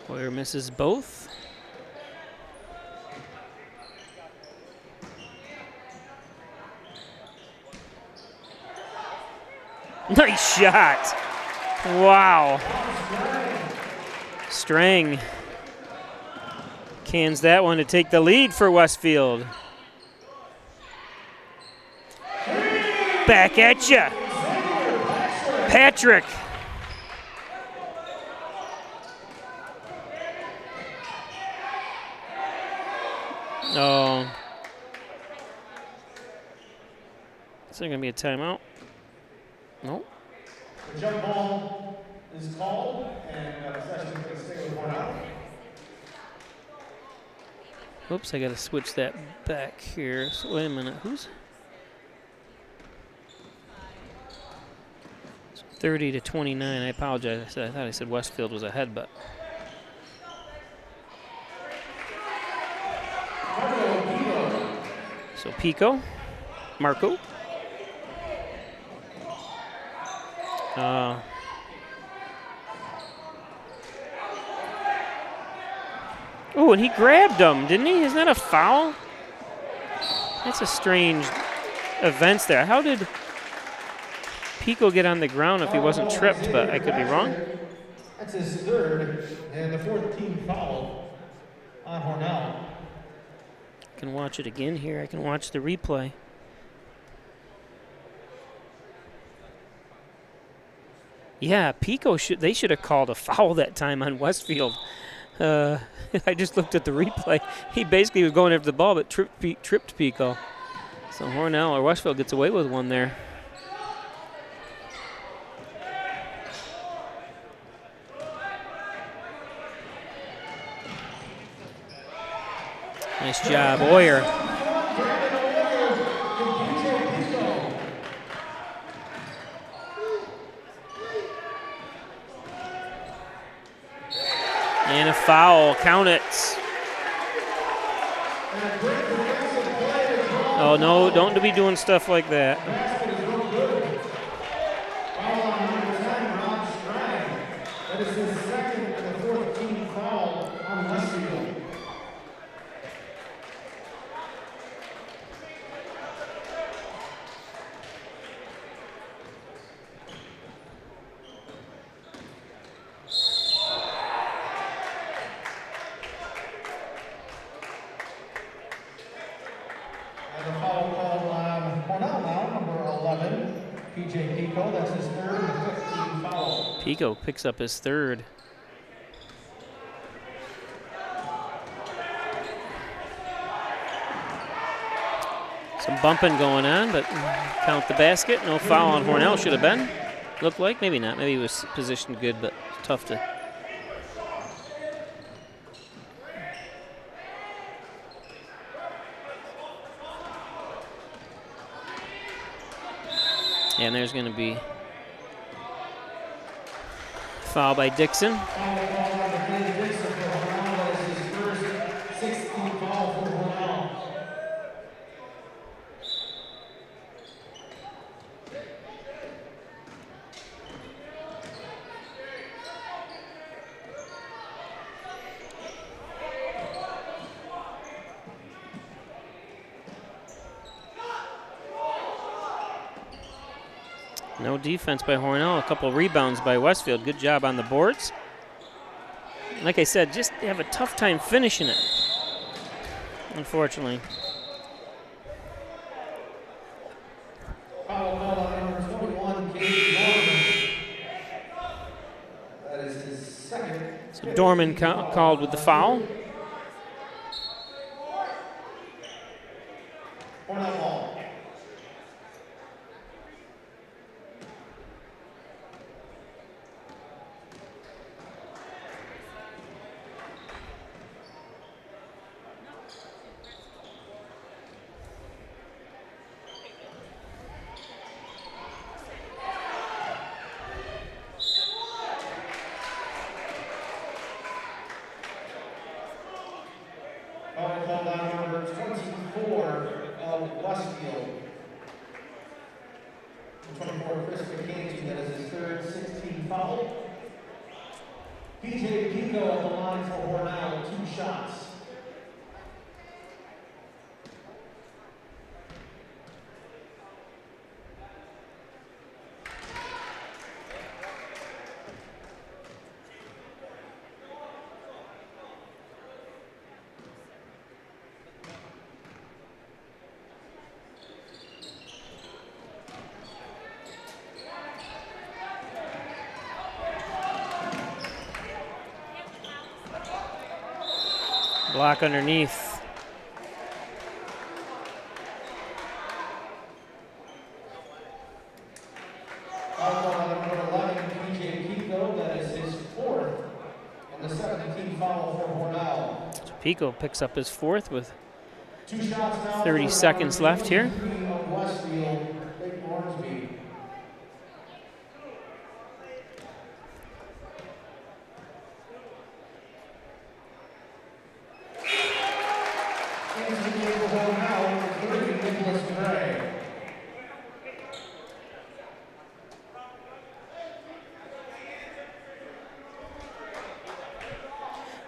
Speaker 2: Hoyer misses both. Nice shot. Wow. Strang cans that one to take the lead for Westfield. Back at ya, Patrick. Oh. Is there going to be a timeout? Nope.
Speaker 3: The jump ball is called, and possession is going to stay with Hornell.
Speaker 2: Oops, I got to switch that back here. So wait a minute, who's? 30 to 29. I apologize. I thought I said Westfield was ahead, but. So Pico, Marco. Oh, and he grabbed him, didn't he? Isn't that a foul? That's a strange events there. How did Pico get on the ground if he wasn't tripped? But I could be wrong.
Speaker 3: That's his third and the fourth team foul on Hornell.
Speaker 2: I can watch it again here. I can watch the replay. Yeah, Pico they should have called a foul that time on Westfield. I just looked at the replay. He basically was going after the ball, but tripped Pico. So Hornell or Westfield gets away with one there. Nice job, Hoyer. And a foul, count it. Oh no, don't be doing stuff like that.
Speaker 3: That is his second and the fourth team foul on Westfield. That's his third and the fifth team foul.
Speaker 2: Pico picks up his third. Some bumping going on, but count the basket. No foul on Hornell. Should have been. Looked like. Maybe not. Maybe he was positioned good, but tough to. And there's going to be foul by Dixon. No defense by Hornell, a couple rebounds by Westfield. Good job on the boards. Like I said, just have a tough time finishing it, unfortunately.
Speaker 3: Foul call on number 21, Dorman. That is his second.
Speaker 2: So Dorman called with the foul.
Speaker 3: Hornell ball. Foul called on number 24 of Westfield. 24, Chris McCain, that is his third 16 foul.
Speaker 1: PJ Pico at the line for Hornell, 2 shots.
Speaker 2: Block underneath.
Speaker 1: Number 11, PJ Pico, that is his 4th, and the 17th foul for Hornell.
Speaker 2: So Pico picks up his 4th with
Speaker 1: 2 shots now
Speaker 2: 30
Speaker 1: for
Speaker 2: seconds left here.
Speaker 1: of Westfield, Lake Hornsby. Into the game for Hornell, 30, Nicholas Gray.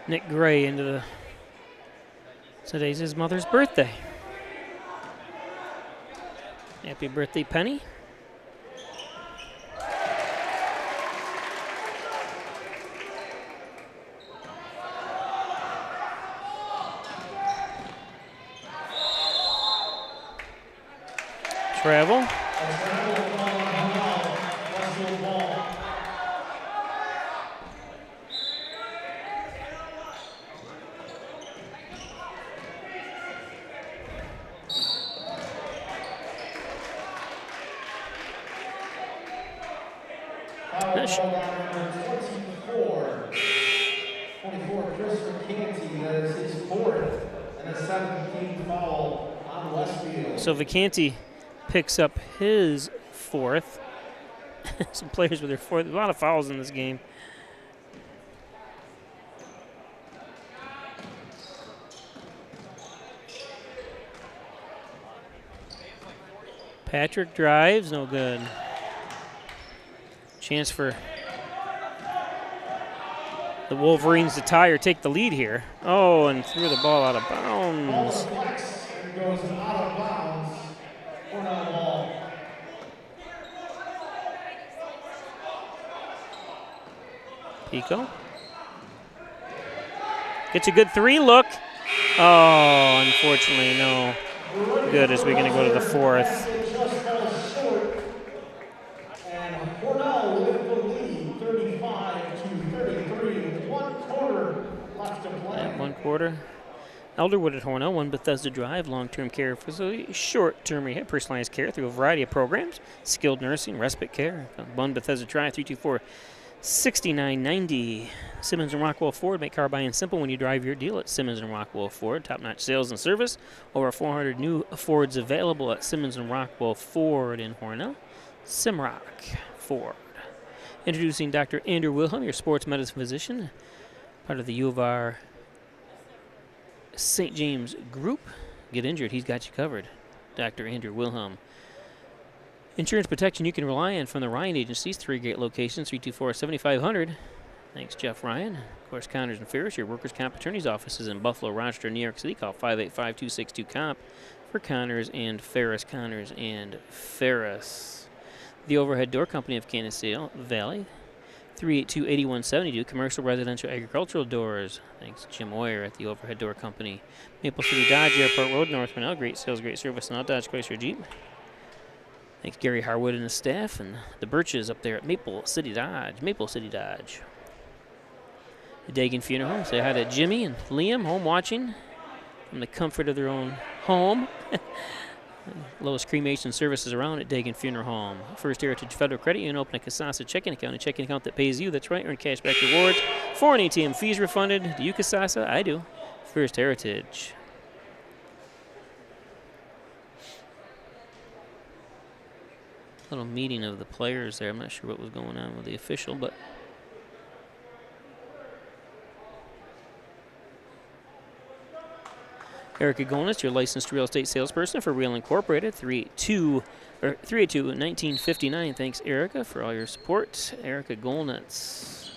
Speaker 2: Nick Gray into the. Today's his mother's birthday. Happy birthday, Penny. Travel.
Speaker 1: Chris Vacanti, that is his 4th, and a 17th foul on Westfield.
Speaker 2: So Vacanti picks up his 4th. Some players with their 4th. A lot of fouls in this game. Patrick drives, no good. Chance for the Wolverines to tie or take the lead here. Oh, and threw the ball out of bounds.
Speaker 1: It goes out of bounds. Hornell ball.
Speaker 2: Pico. Gets a good 3 look. Oh, unfortunately, no good as we're going to go to the 4th.
Speaker 1: And Hornell with the lead, 35-33, with 1 quarter left to play.
Speaker 2: At 1 quarter. Elderwood at Hornell, One Bethesda Drive, long-term care facility, short-term rehab, personalized care through a variety of programs, skilled nursing, respite care. One Bethesda Drive, 324-6990. Simmons and Rockwell Ford, make car buying simple when you drive your deal at Simmons and Rockwell Ford. Top-notch sales and service. Over 400 new Fords available at Simmons and Rockwell Ford in Hornell. Simrock Ford. Introducing Dr. Andrew Wilhelm, your sports medicine physician, part of the U of R St. James group. Get injured, he's got you covered. Dr. Andrew Wilhelm. Insurance protection you can rely on from the Ryan Agencies. 3 great locations, 324-7500. Thanks, Jeff Ryan. Of course, Connors and Ferris, your workers' comp attorney's offices in Buffalo, Rochester, New York City. Call 585-262-COMP for Connors and Ferris. Connors and Ferris. The Overhead Door Company of Kansas Valley. 382-8172. Commercial, residential, agricultural doors. Thanks, Jim Oyer at the Overhead Door Company. Maple City Dodge, Airport Road, North Monell. Great sales, great service, and all Dodge, Chrysler, Jeep. Thanks, Gary Harwood and his staff, and the Birches up there at Maple City Dodge. Maple City Dodge. The Dagan Funeral Home. Say hi to Jimmy and Liam, home watching from the comfort of their own home. Lowest cremation services around at Dagan Funeral Home. First Heritage Federal Credit Union, open a Casasa checking account, a checking account that pays you. That's right, earn cashback rewards. Foreign ATM fees refunded. Do you Casasa? I do. First Heritage. Little meeting of the players there. I'm not sure what was going on with the official, but Erica Golness, your licensed real estate salesperson for Real Incorporated, 382-1959. Thanks, Erica, for all your support. Erica Golness.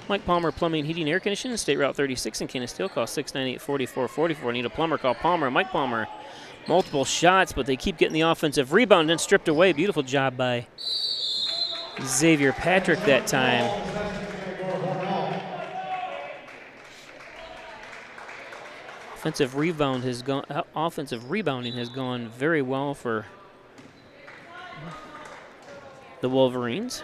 Speaker 2: Mike Palmer Plumbing, Heating, Air Conditioning, State Route 36 in Canisteel. Call 698-4444. Need a plumber, call Palmer. Mike Palmer. Multiple shots, but they keep getting the offensive rebound and stripped away. Beautiful job by Xavier Patrick that time. Offensive rebounding has gone very well for the Wolverines.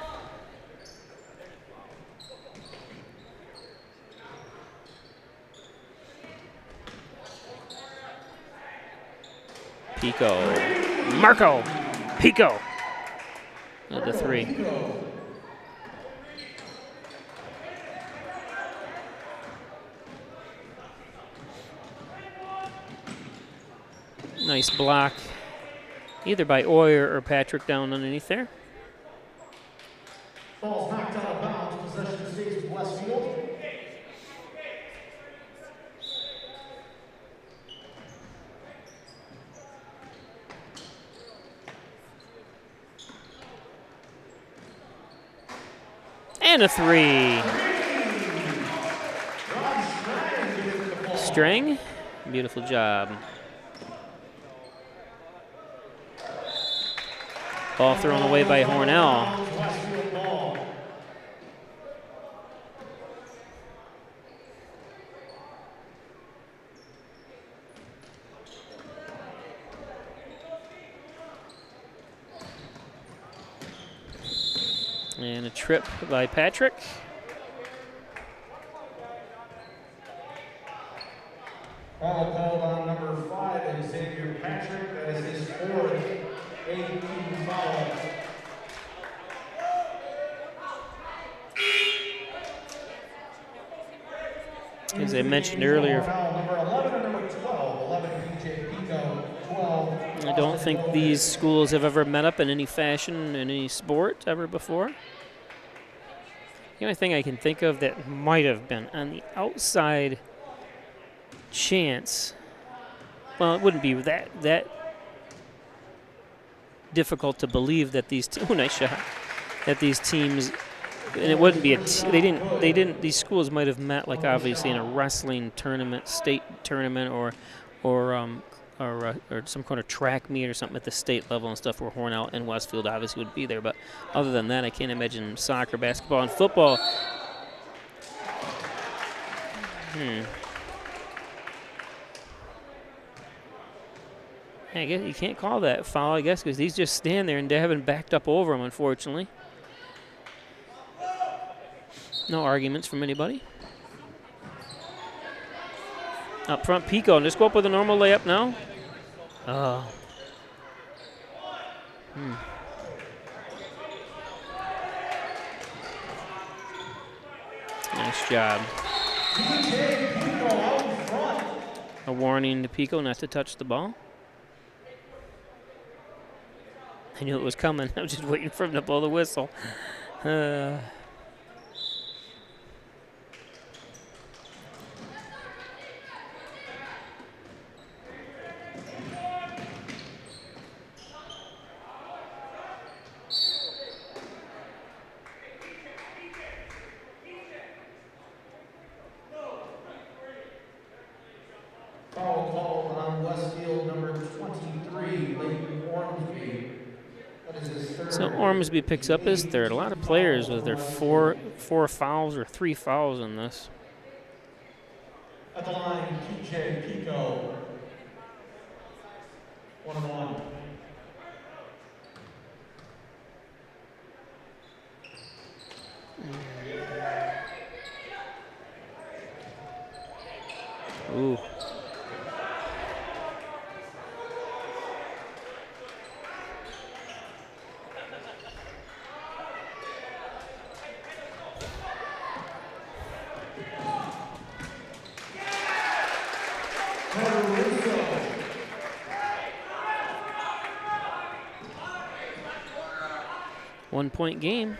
Speaker 2: Pico. Marco. Pico. At the 3. Nice block, either by Oyer or Patrick down underneath there.
Speaker 1: Ball's knocked out of bounds. Possession stays with Westfield.
Speaker 2: And a 3. Strang, beautiful job. Ball thrown away by Hornell. And a trip by Patrick.
Speaker 1: Foul called on number 5, Xavier Patrick. That is his 4th AD foul.
Speaker 2: As I mentioned earlier,
Speaker 1: Number 11 and number 12. 11 PJ Pico, 12.
Speaker 2: I don't think these schools have ever met up in any fashion in any sport ever before. The only thing I can think of that might have been on the outside chance, well, it wouldn't be that difficult to believe that these nice shot, that these teams, and it wouldn't be they didn't these schools might have met, like, obviously in a wrestling tournament, state tournament, or some kind of track meet or something at the state level and stuff, where Hornell and Westfield obviously would be there. But other than that, I can't imagine soccer, basketball, and football. I guess you can't call that foul, I guess, because these just stand there and they haven't backed up over them, unfortunately. No arguments from anybody. Up front, Pico. Just go up with a normal layup now. Oh. Nice job. A warning to Pico not to touch the ball. I knew it was coming. I was just waiting for him to blow the whistle.
Speaker 1: Foul called on Westfield, number 23, Leighton Ormsby. That is his 3rd.
Speaker 2: So Ormsby picks up his 3rd. A lot of players with their four fouls or 3 fouls in this.
Speaker 1: At the line, PJ Pico. 1-1.
Speaker 2: Ooh. One-point game.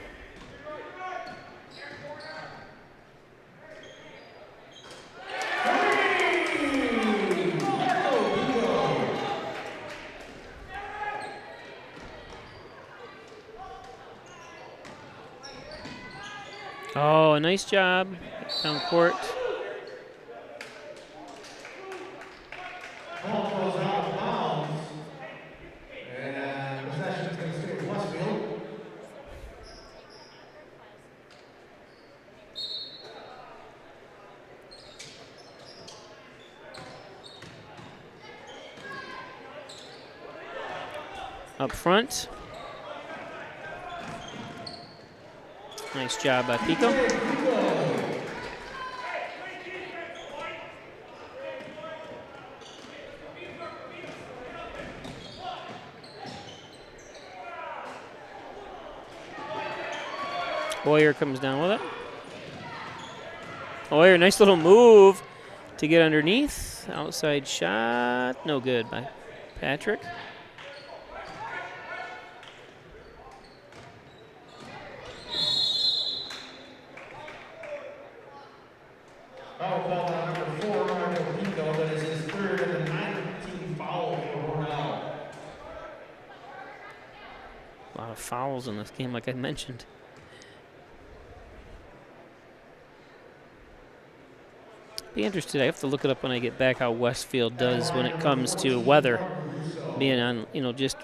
Speaker 2: Oh, a nice job down court.
Speaker 1: Ball throws out of bounds. And possession's going to stay with Westfield.
Speaker 2: Up front. Nice job by Pico. Hoyer comes down with it. Hoyer, nice little move to get underneath. Outside shot, no good by Patrick.
Speaker 1: Foul call on number 4, Marco Pico. That is his third and the 19th foul for Hornell.
Speaker 2: A lot of fouls in this game, like I mentioned. Be interested. I have to look it up when I get back how Westfield does when it comes to weather. Being on, just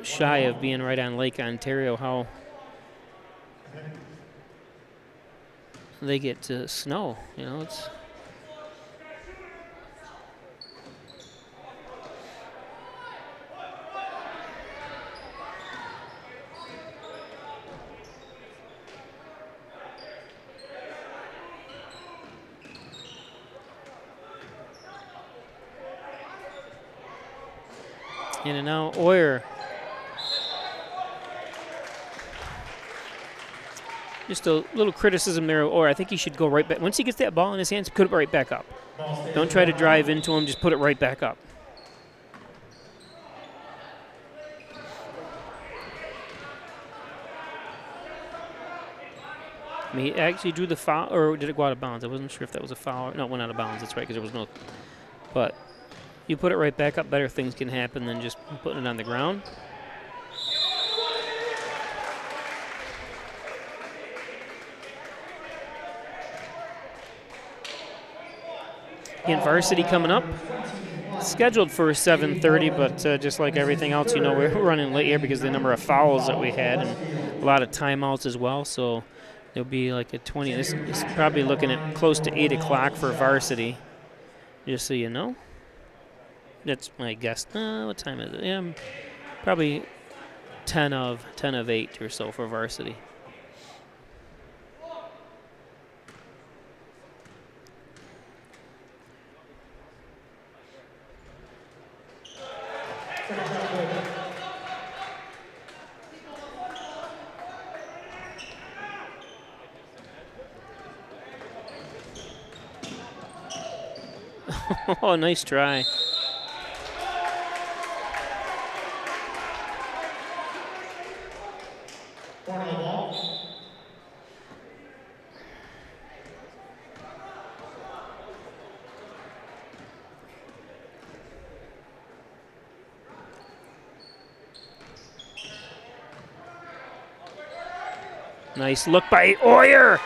Speaker 2: shy of being right on Lake Ontario, how they get to snow. It's. In and out, Hoyer. Just a little criticism there, or I think he should go right back. Once he gets that ball in his hands, put it right back up. Don't try to drive into him, just put it right back up. I mean, he actually drew the foul, or did it go out of bounds? I wasn't sure if that was a foul. No, it went out of bounds, that's right, because there was no. But you put it right back up, better things can happen than just putting it on the ground. Again, varsity coming up. Scheduled for 7:30, but just like everything else, we're running late here because of the number of fouls that we had and a lot of timeouts as well. So there'll be like a 20. This is probably looking at close to 8 o'clock for varsity, just so you know. That's my guess. What time is it? Yeah, probably 10 of 8 or so for varsity. Oh, nice try. Nice look by Hoyer.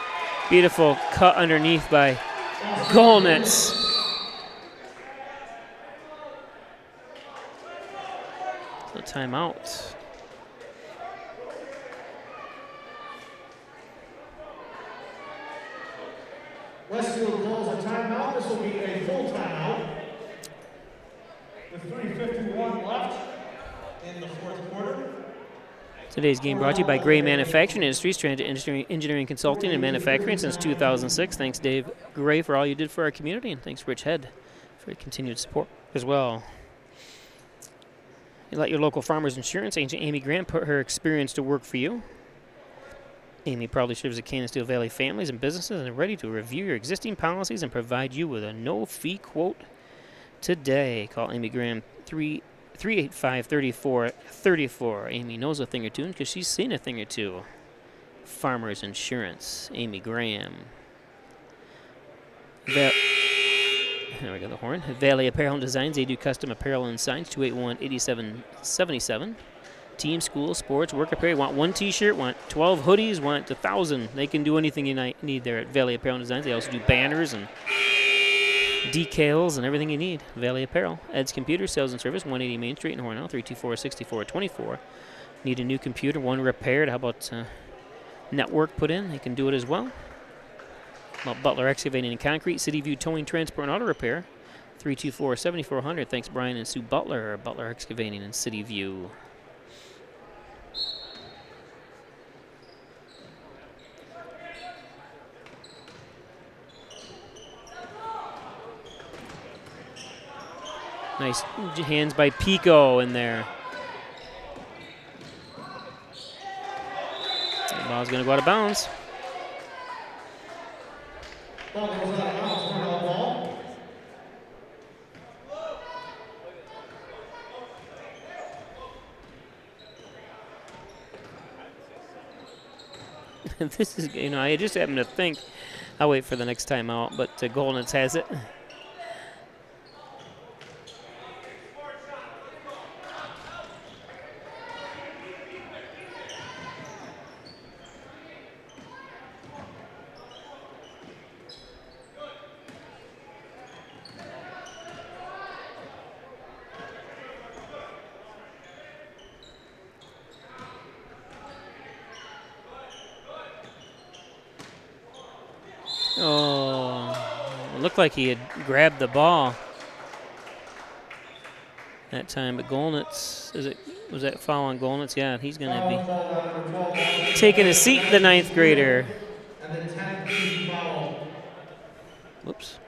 Speaker 2: Beautiful cut underneath by Golnitz. So timeout.
Speaker 1: Westfield calls a timeout. This will be a full timeout. With 3:51 left in the fourth quarter.
Speaker 2: Today's game brought to you by Gray Manufacturing Industries, transit engineering consulting and manufacturing since 2006. Thanks, Dave Gray, for all you did for our community, and thanks, Rich Head, for your continued support as well. You let your local Farmers Insurance agent Amy Grant put her experience to work for you. Amy proudly serves the Canisteel Valley families and businesses and is ready to review your existing policies and provide you with a no-fee quote today. Call Amy Graham 385-3434. Amy knows a thing or two because she's seen a thing or two. Farmers Insurance, Amy Graham. There we go, the horn. Valley Apparel and Designs, they do custom apparel and signs, 281-8777. team, school, sports, work apparel. Want one T-shirt, want 12 hoodies, want 1,000. They can do anything you need there at Valley Apparel and Designs. They also do banners and decals and everything you need. Valley Apparel. Ed's Computer Sales and Service, 180 Main Street in Hornell, 324-6424. Need a new computer, one repaired. How about network put in? They can do it as well. About Butler Excavating and Concrete, City View Towing, Transport, and Auto Repair, 324-7400. Thanks, Brian and Sue Butler, Butler Excavating in City View. Nice hands by Pico in there. The ball's going to go out of bounds.
Speaker 1: Ball goes out of bounds, Hornell ball.
Speaker 2: This is, I just happen to think, I'll wait for the next time out, but Golnitz has it. Oh, it looked like he had grabbed the ball that time, but Golnitz, was that foul on Golnitz? Yeah, he's going to be taking a seat, the 9th grader.
Speaker 1: And the 10th foul.
Speaker 2: Whoops.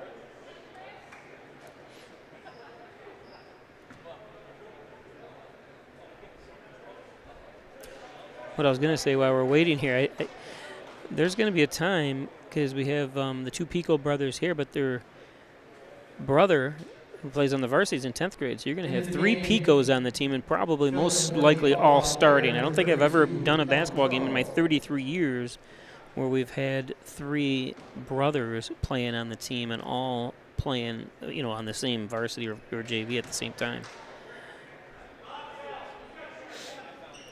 Speaker 2: What I was going to say while we're waiting here, there's going to be a time, because we have the two Pico brothers here, but their brother who plays on the varsity is in 10th grade. So you're going to have 3 Picos on the team and probably most likely all starting. I don't think I've ever done a basketball game in my 33 years where we've had 3 brothers playing on the team and all playing, on the same varsity or JV at the same time.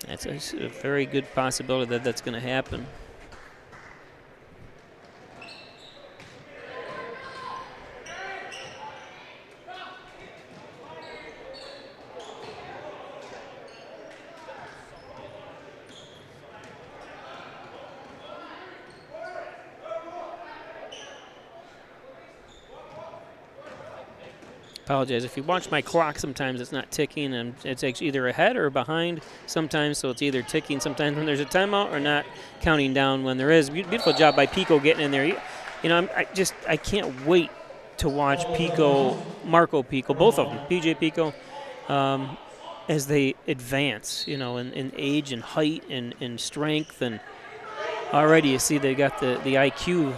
Speaker 2: That's a very good possibility that that's going to happen. Apologize. If you watch my clock, sometimes it's not ticking, and it's actually either ahead or behind sometimes, so it's either ticking sometimes when there's a timeout or not counting down when there is. Beautiful job by Pico getting in there. I can't wait to watch Marco Pico, both of them, PJ Pico, as they advance, in age and height and strength. And already you see they got the IQ.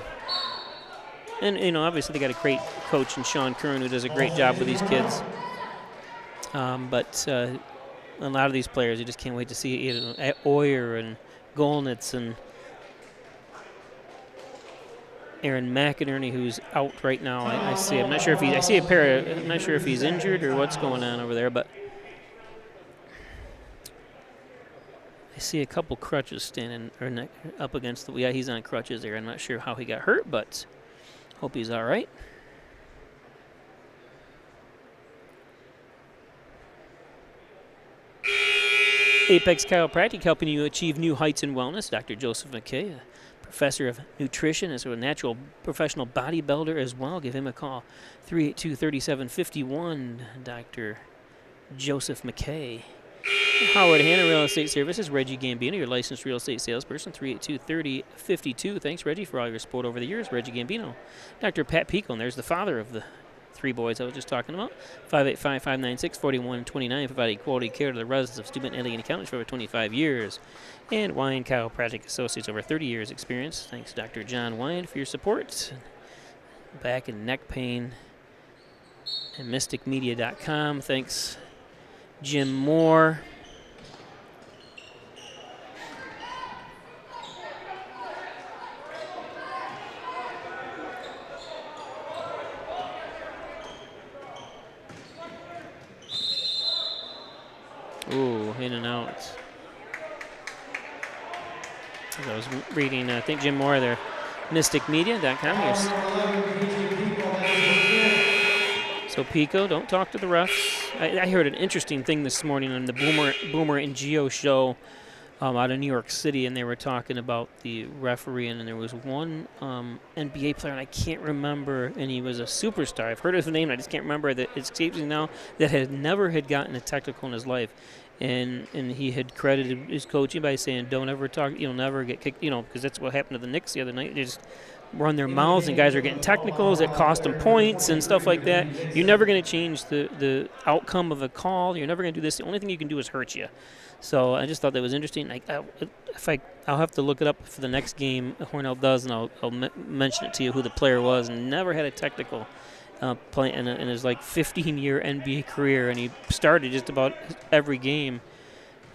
Speaker 2: And, obviously they got a great coach in Sean Curran who does a great job with these kids. But a lot of these players, you just can't wait to see Oyer and Golnitz and Aaron McInerney, who's out right now. I see. I'm not sure if I'm not sure if he's injured or what's going on over there, but I see a couple crutches standing up against the. Yeah, he's on crutches there. I'm not sure how he got hurt, but hope he's all right. Apex Chiropractic, helping you achieve new heights in wellness. Dr. Joseph McKay, a professor of nutrition, is a natural professional bodybuilder as well. Give him a call, 382-3751, Dr. Joseph McKay. Howard Hanna Real Estate Services, Reggie Gambino, your licensed real estate salesperson, 382-3052. Thanks, Reggie, for all your support over the years. Reggie Gambino. Dr. Pat Pico, and there's the father of the 3 boys I was just talking about. 585-596-4129, providing quality care to the residents of Steuben, Allegheny counties for over 25 years. And Wine Chiropractic Associates, over 30 years experience. Thanks, Dr. John Wine, for your support. Back and neck pain. And mysticmedia.com. Thanks, Jim Moore. Ooh, in and out. As I was reading, I think Jim Moore there, mysticmedia.com. So Pico, don't talk to the refs. I heard an interesting thing this morning on the Boomer and Geo show out of New York City, and they were talking about the referee, and there was one NBA player, and I can't remember, and he was a superstar. I've heard his name, I just can't remember. That it escapes me now. That never had gotten a technical in his life, and he had credited his coaching by saying, "Don't ever talk. You'll never get kicked." Because that's what happened to the Knicks the other night. They just run their mouths, and guys are getting technicals that cost them points and stuff like that. You're never going to change the outcome of a call. You're never going to do this. The only thing you can do is hurt you. So I just thought that was interesting. I'll have to look it up for the next game Hornell does, and I'll mention it to you who the player was. And never had a technical play in his 15-year NBA career, and he started just about every game,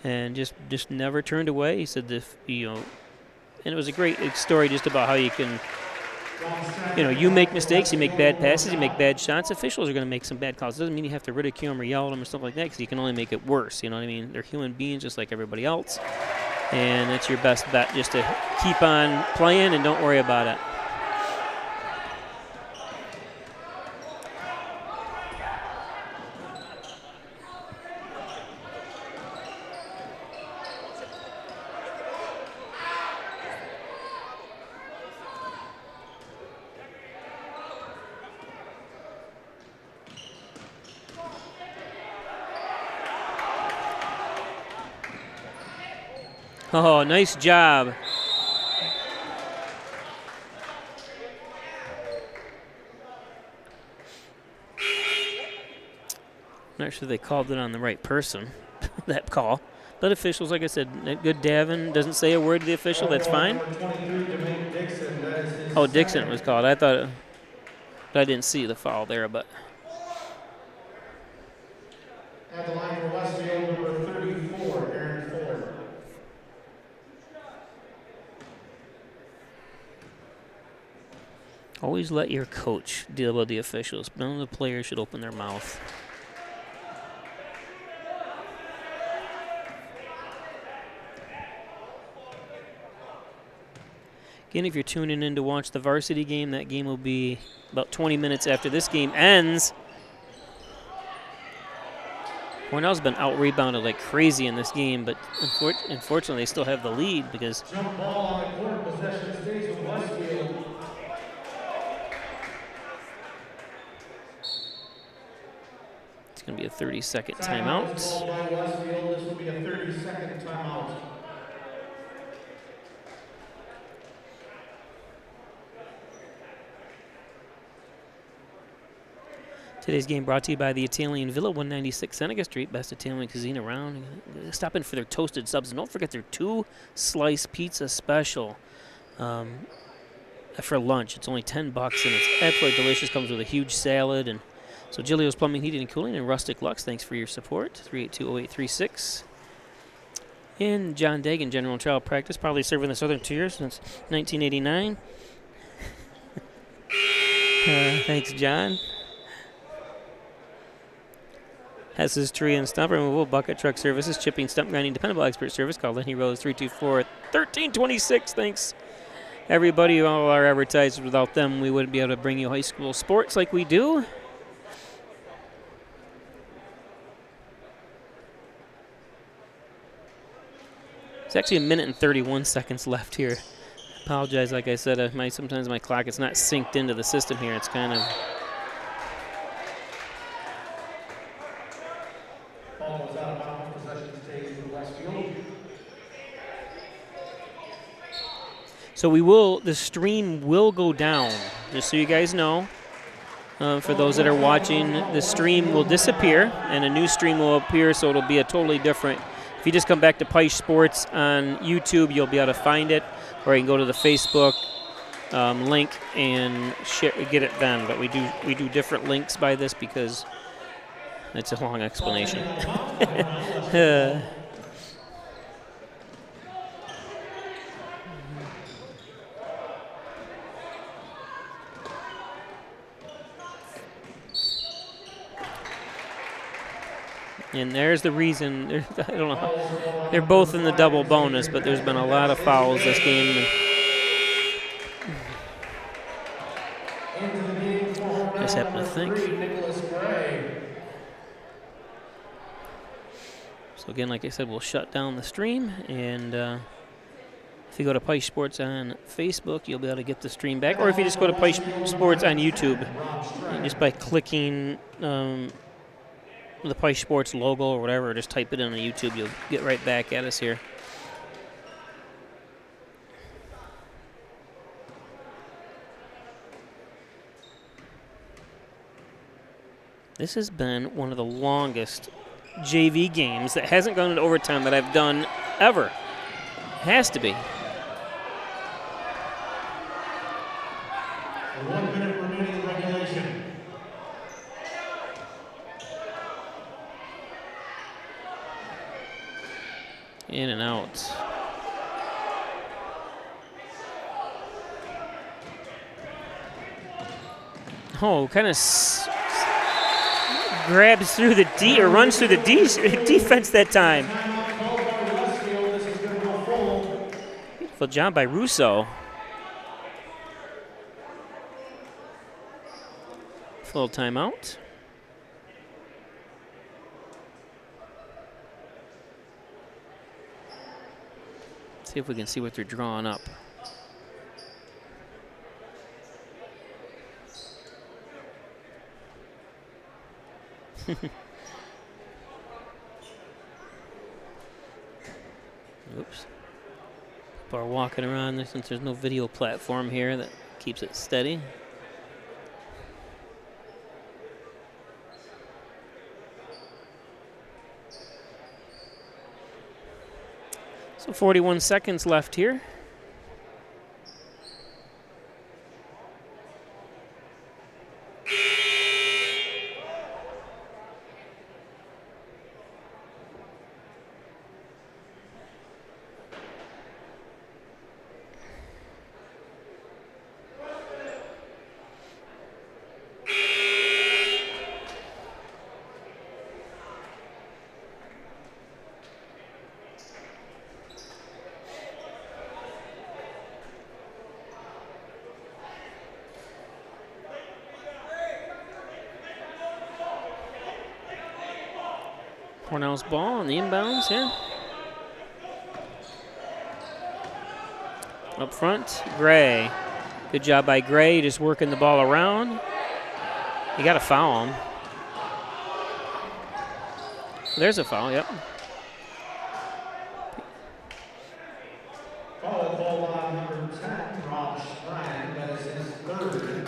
Speaker 2: and just never turned away. He said and it was a great story just about how you can. You make mistakes, you make bad passes, you make bad shots. Officials are going to make some bad calls. It doesn't mean you have to ridicule them or yell at them or stuff like that, because you can only make it worse. You know what I mean? They're human beings just like everybody else. And it's your best bet just to keep on playing and don't worry about it. Oh, nice job. Not sure they called it on the right person, that call. But officials, like I said, good. Davin doesn't say a word to the official. That's fine. Oh, Dixon was called. I thought I didn't see the foul there, but.
Speaker 1: At the line for Westfield, number 34, Aaron Ford.
Speaker 2: Always let your coach deal with the officials. None of the players should open their mouth. Again, if you're tuning in to watch the varsity game, that game will be about 20 minutes after this game ends. Hornell's been out-rebounded like crazy in this game, but unfortunately they still have the lead because
Speaker 1: jump ball on the court, possession stays with Westfield.
Speaker 2: It's going to be a 30-second timeout.
Speaker 1: Ball by Westfield. This will be a 30-second timeout.
Speaker 2: Today's game brought to you by the Italian Villa, 196 Seneca Street, best Italian cuisine around. Stop in for their toasted subs, and don't forget their 2-slice pizza special for lunch. It's only $10, and it's absolutely delicious. Comes with a huge salad. And so Giglio's Plumbing, Heating, and Cooling, and Rustic Lux, thanks for your support. 382-0836. And John Dagan, General and Trial Practice, probably serving the Southern Tier since 1989. Thanks, John. Has his tree and stump removal, bucket truck services, chipping, stump grinding, dependable expert service. Call Lenny Rose 324-1326. Thanks, everybody, all our advertisers. Without them, we wouldn't be able to bring you high school sports like we do. It's actually 1 minute and 31 seconds left here. Apologize, like I said, sometimes my clock is not synced into the system here. It's kind of. So the stream will go down, just so you guys know. For those that are watching, the stream will disappear, and a new stream will appear, so it'll be a totally different. If you just come back to Peisch Sports on YouTube, you'll be able to find it, or you can go to the Facebook link and get it then. But we do different links by this because it's a long explanation. And there's the reason. I don't know. They're both in the double bonus, but there's been a lot of fouls this game. Just happen to think. So again, like I said, we'll shut down the stream, and if you go to Pike Sports on Facebook, you'll be able to get the stream back. Or if you just go to Pike Sports on YouTube, just by clicking the Pike Sports logo or whatever, just type it in on YouTube, you'll get right back at us here. This has been one of the longest JV games that hasn't gone into overtime that I've done ever. Has to be.
Speaker 3: 1 minute remaining in regulation.
Speaker 2: In and out. Oh, kind of grabs through the D or runs through the defense that time. Beautiful job by Russo. Full timeout. See if we can see what they're drawing up. Oops. People are walking around there since there's no video platform here that keeps it steady. So 41 seconds left here. Hornell's ball on the inbounds here. Up front, Gray. Good job by Gray, just working the ball around. You got to foul him. There's a foul, yep.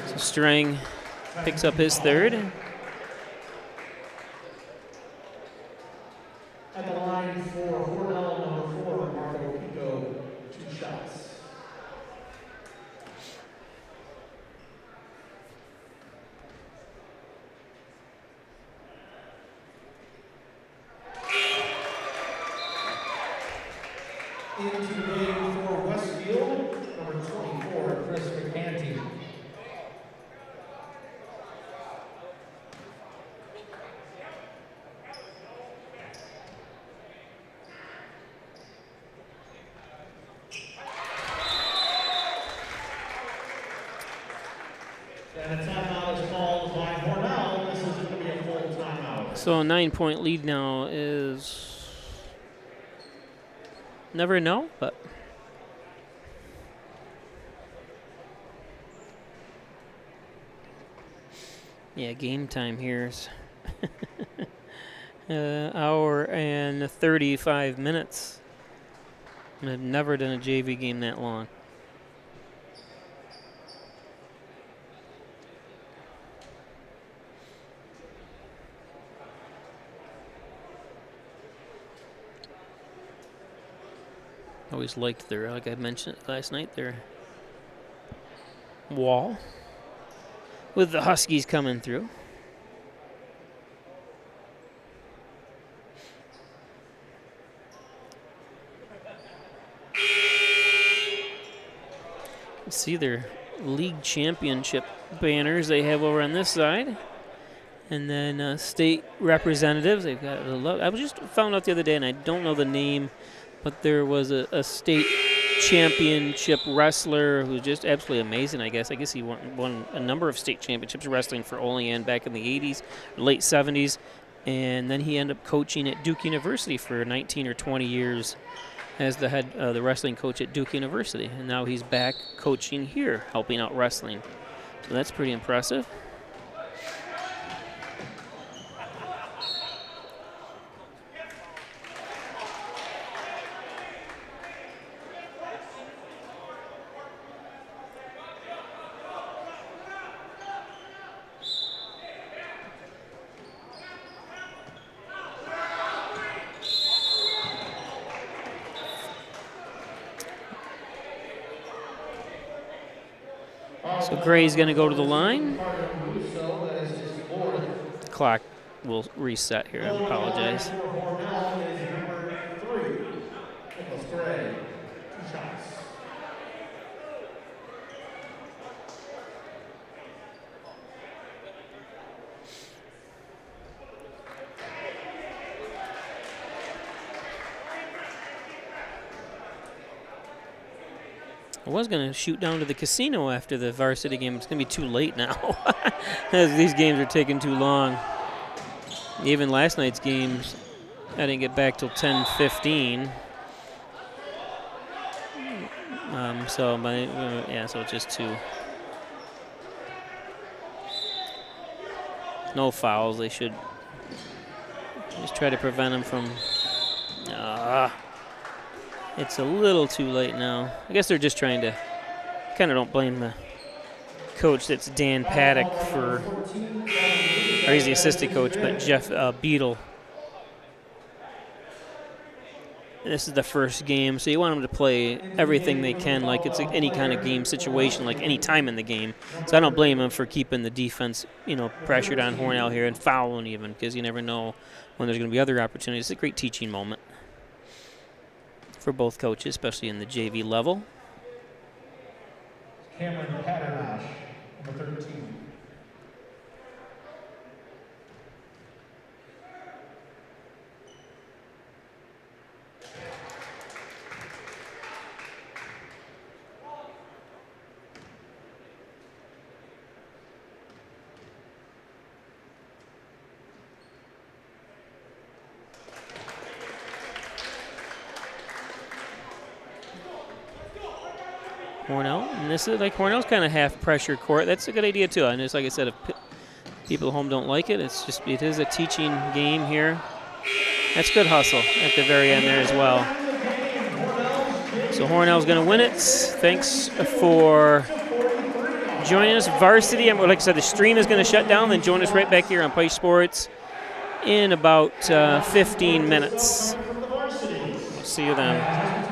Speaker 2: So Strang picks up his third.
Speaker 1: At the line for Hornell, number 4, Marco Pico, 2 shots. Into the game for Westfield, number 24, Chris McCanty. And a timeout is called by Hornell. This is going to be a full timeout.
Speaker 2: So a 9-point lead now is never know, but yeah, game time here is hour and 35 minutes. I've never done a JV game that long. Always liked their, like I mentioned last night, their wall with the Huskies coming through. See their league championship banners they have over on this side. And then state representatives, they've got I was just found out the other day, and I don't know the name, but there was a state championship wrestler who's just absolutely amazing, I guess. I guess he won a number of state championships wrestling for Olean back in the 80s, late 70s. And then he ended up coaching at Duke University for 19 or 20 years as the head the wrestling coach at Duke University. And now he's back coaching here, helping out wrestling. So that's pretty impressive. So Gray's going to go to the line. Clock will reset here. I apologize. I was going to shoot down to the casino after the varsity game. It's going to be too late now. These games are taking too long. Even last night's games, I didn't get back till 10:15. So it's just too. No fouls. They should just try to prevent them from. It's a little too late now. I guess they're just trying to. Kind of don't blame the coach. That's Dan Paddock or he's the assistant coach, but Jeff Beadle. This is the first game, so you want them to play everything they can like it's any kind of game situation, like any time in the game. So I don't blame them for keeping the defense, pressured on Hornell here and fouling even, because you never know when there's going to be other opportunities. It's a great teaching moment for both coaches, especially in the JV level.
Speaker 1: Cameron Patternash, number 13.
Speaker 2: Hornell, and this is like Hornell's kind of half pressure court. That's a good idea too. And just like I said, if people at home don't like it, it is a teaching game here. That's good hustle at the very end there as well. So Hornell's going to win it. Thanks for joining us, varsity. Like I said, the stream is going to shut down. Then join us right back here on Pike Sports in about 15 minutes. We'll see you then.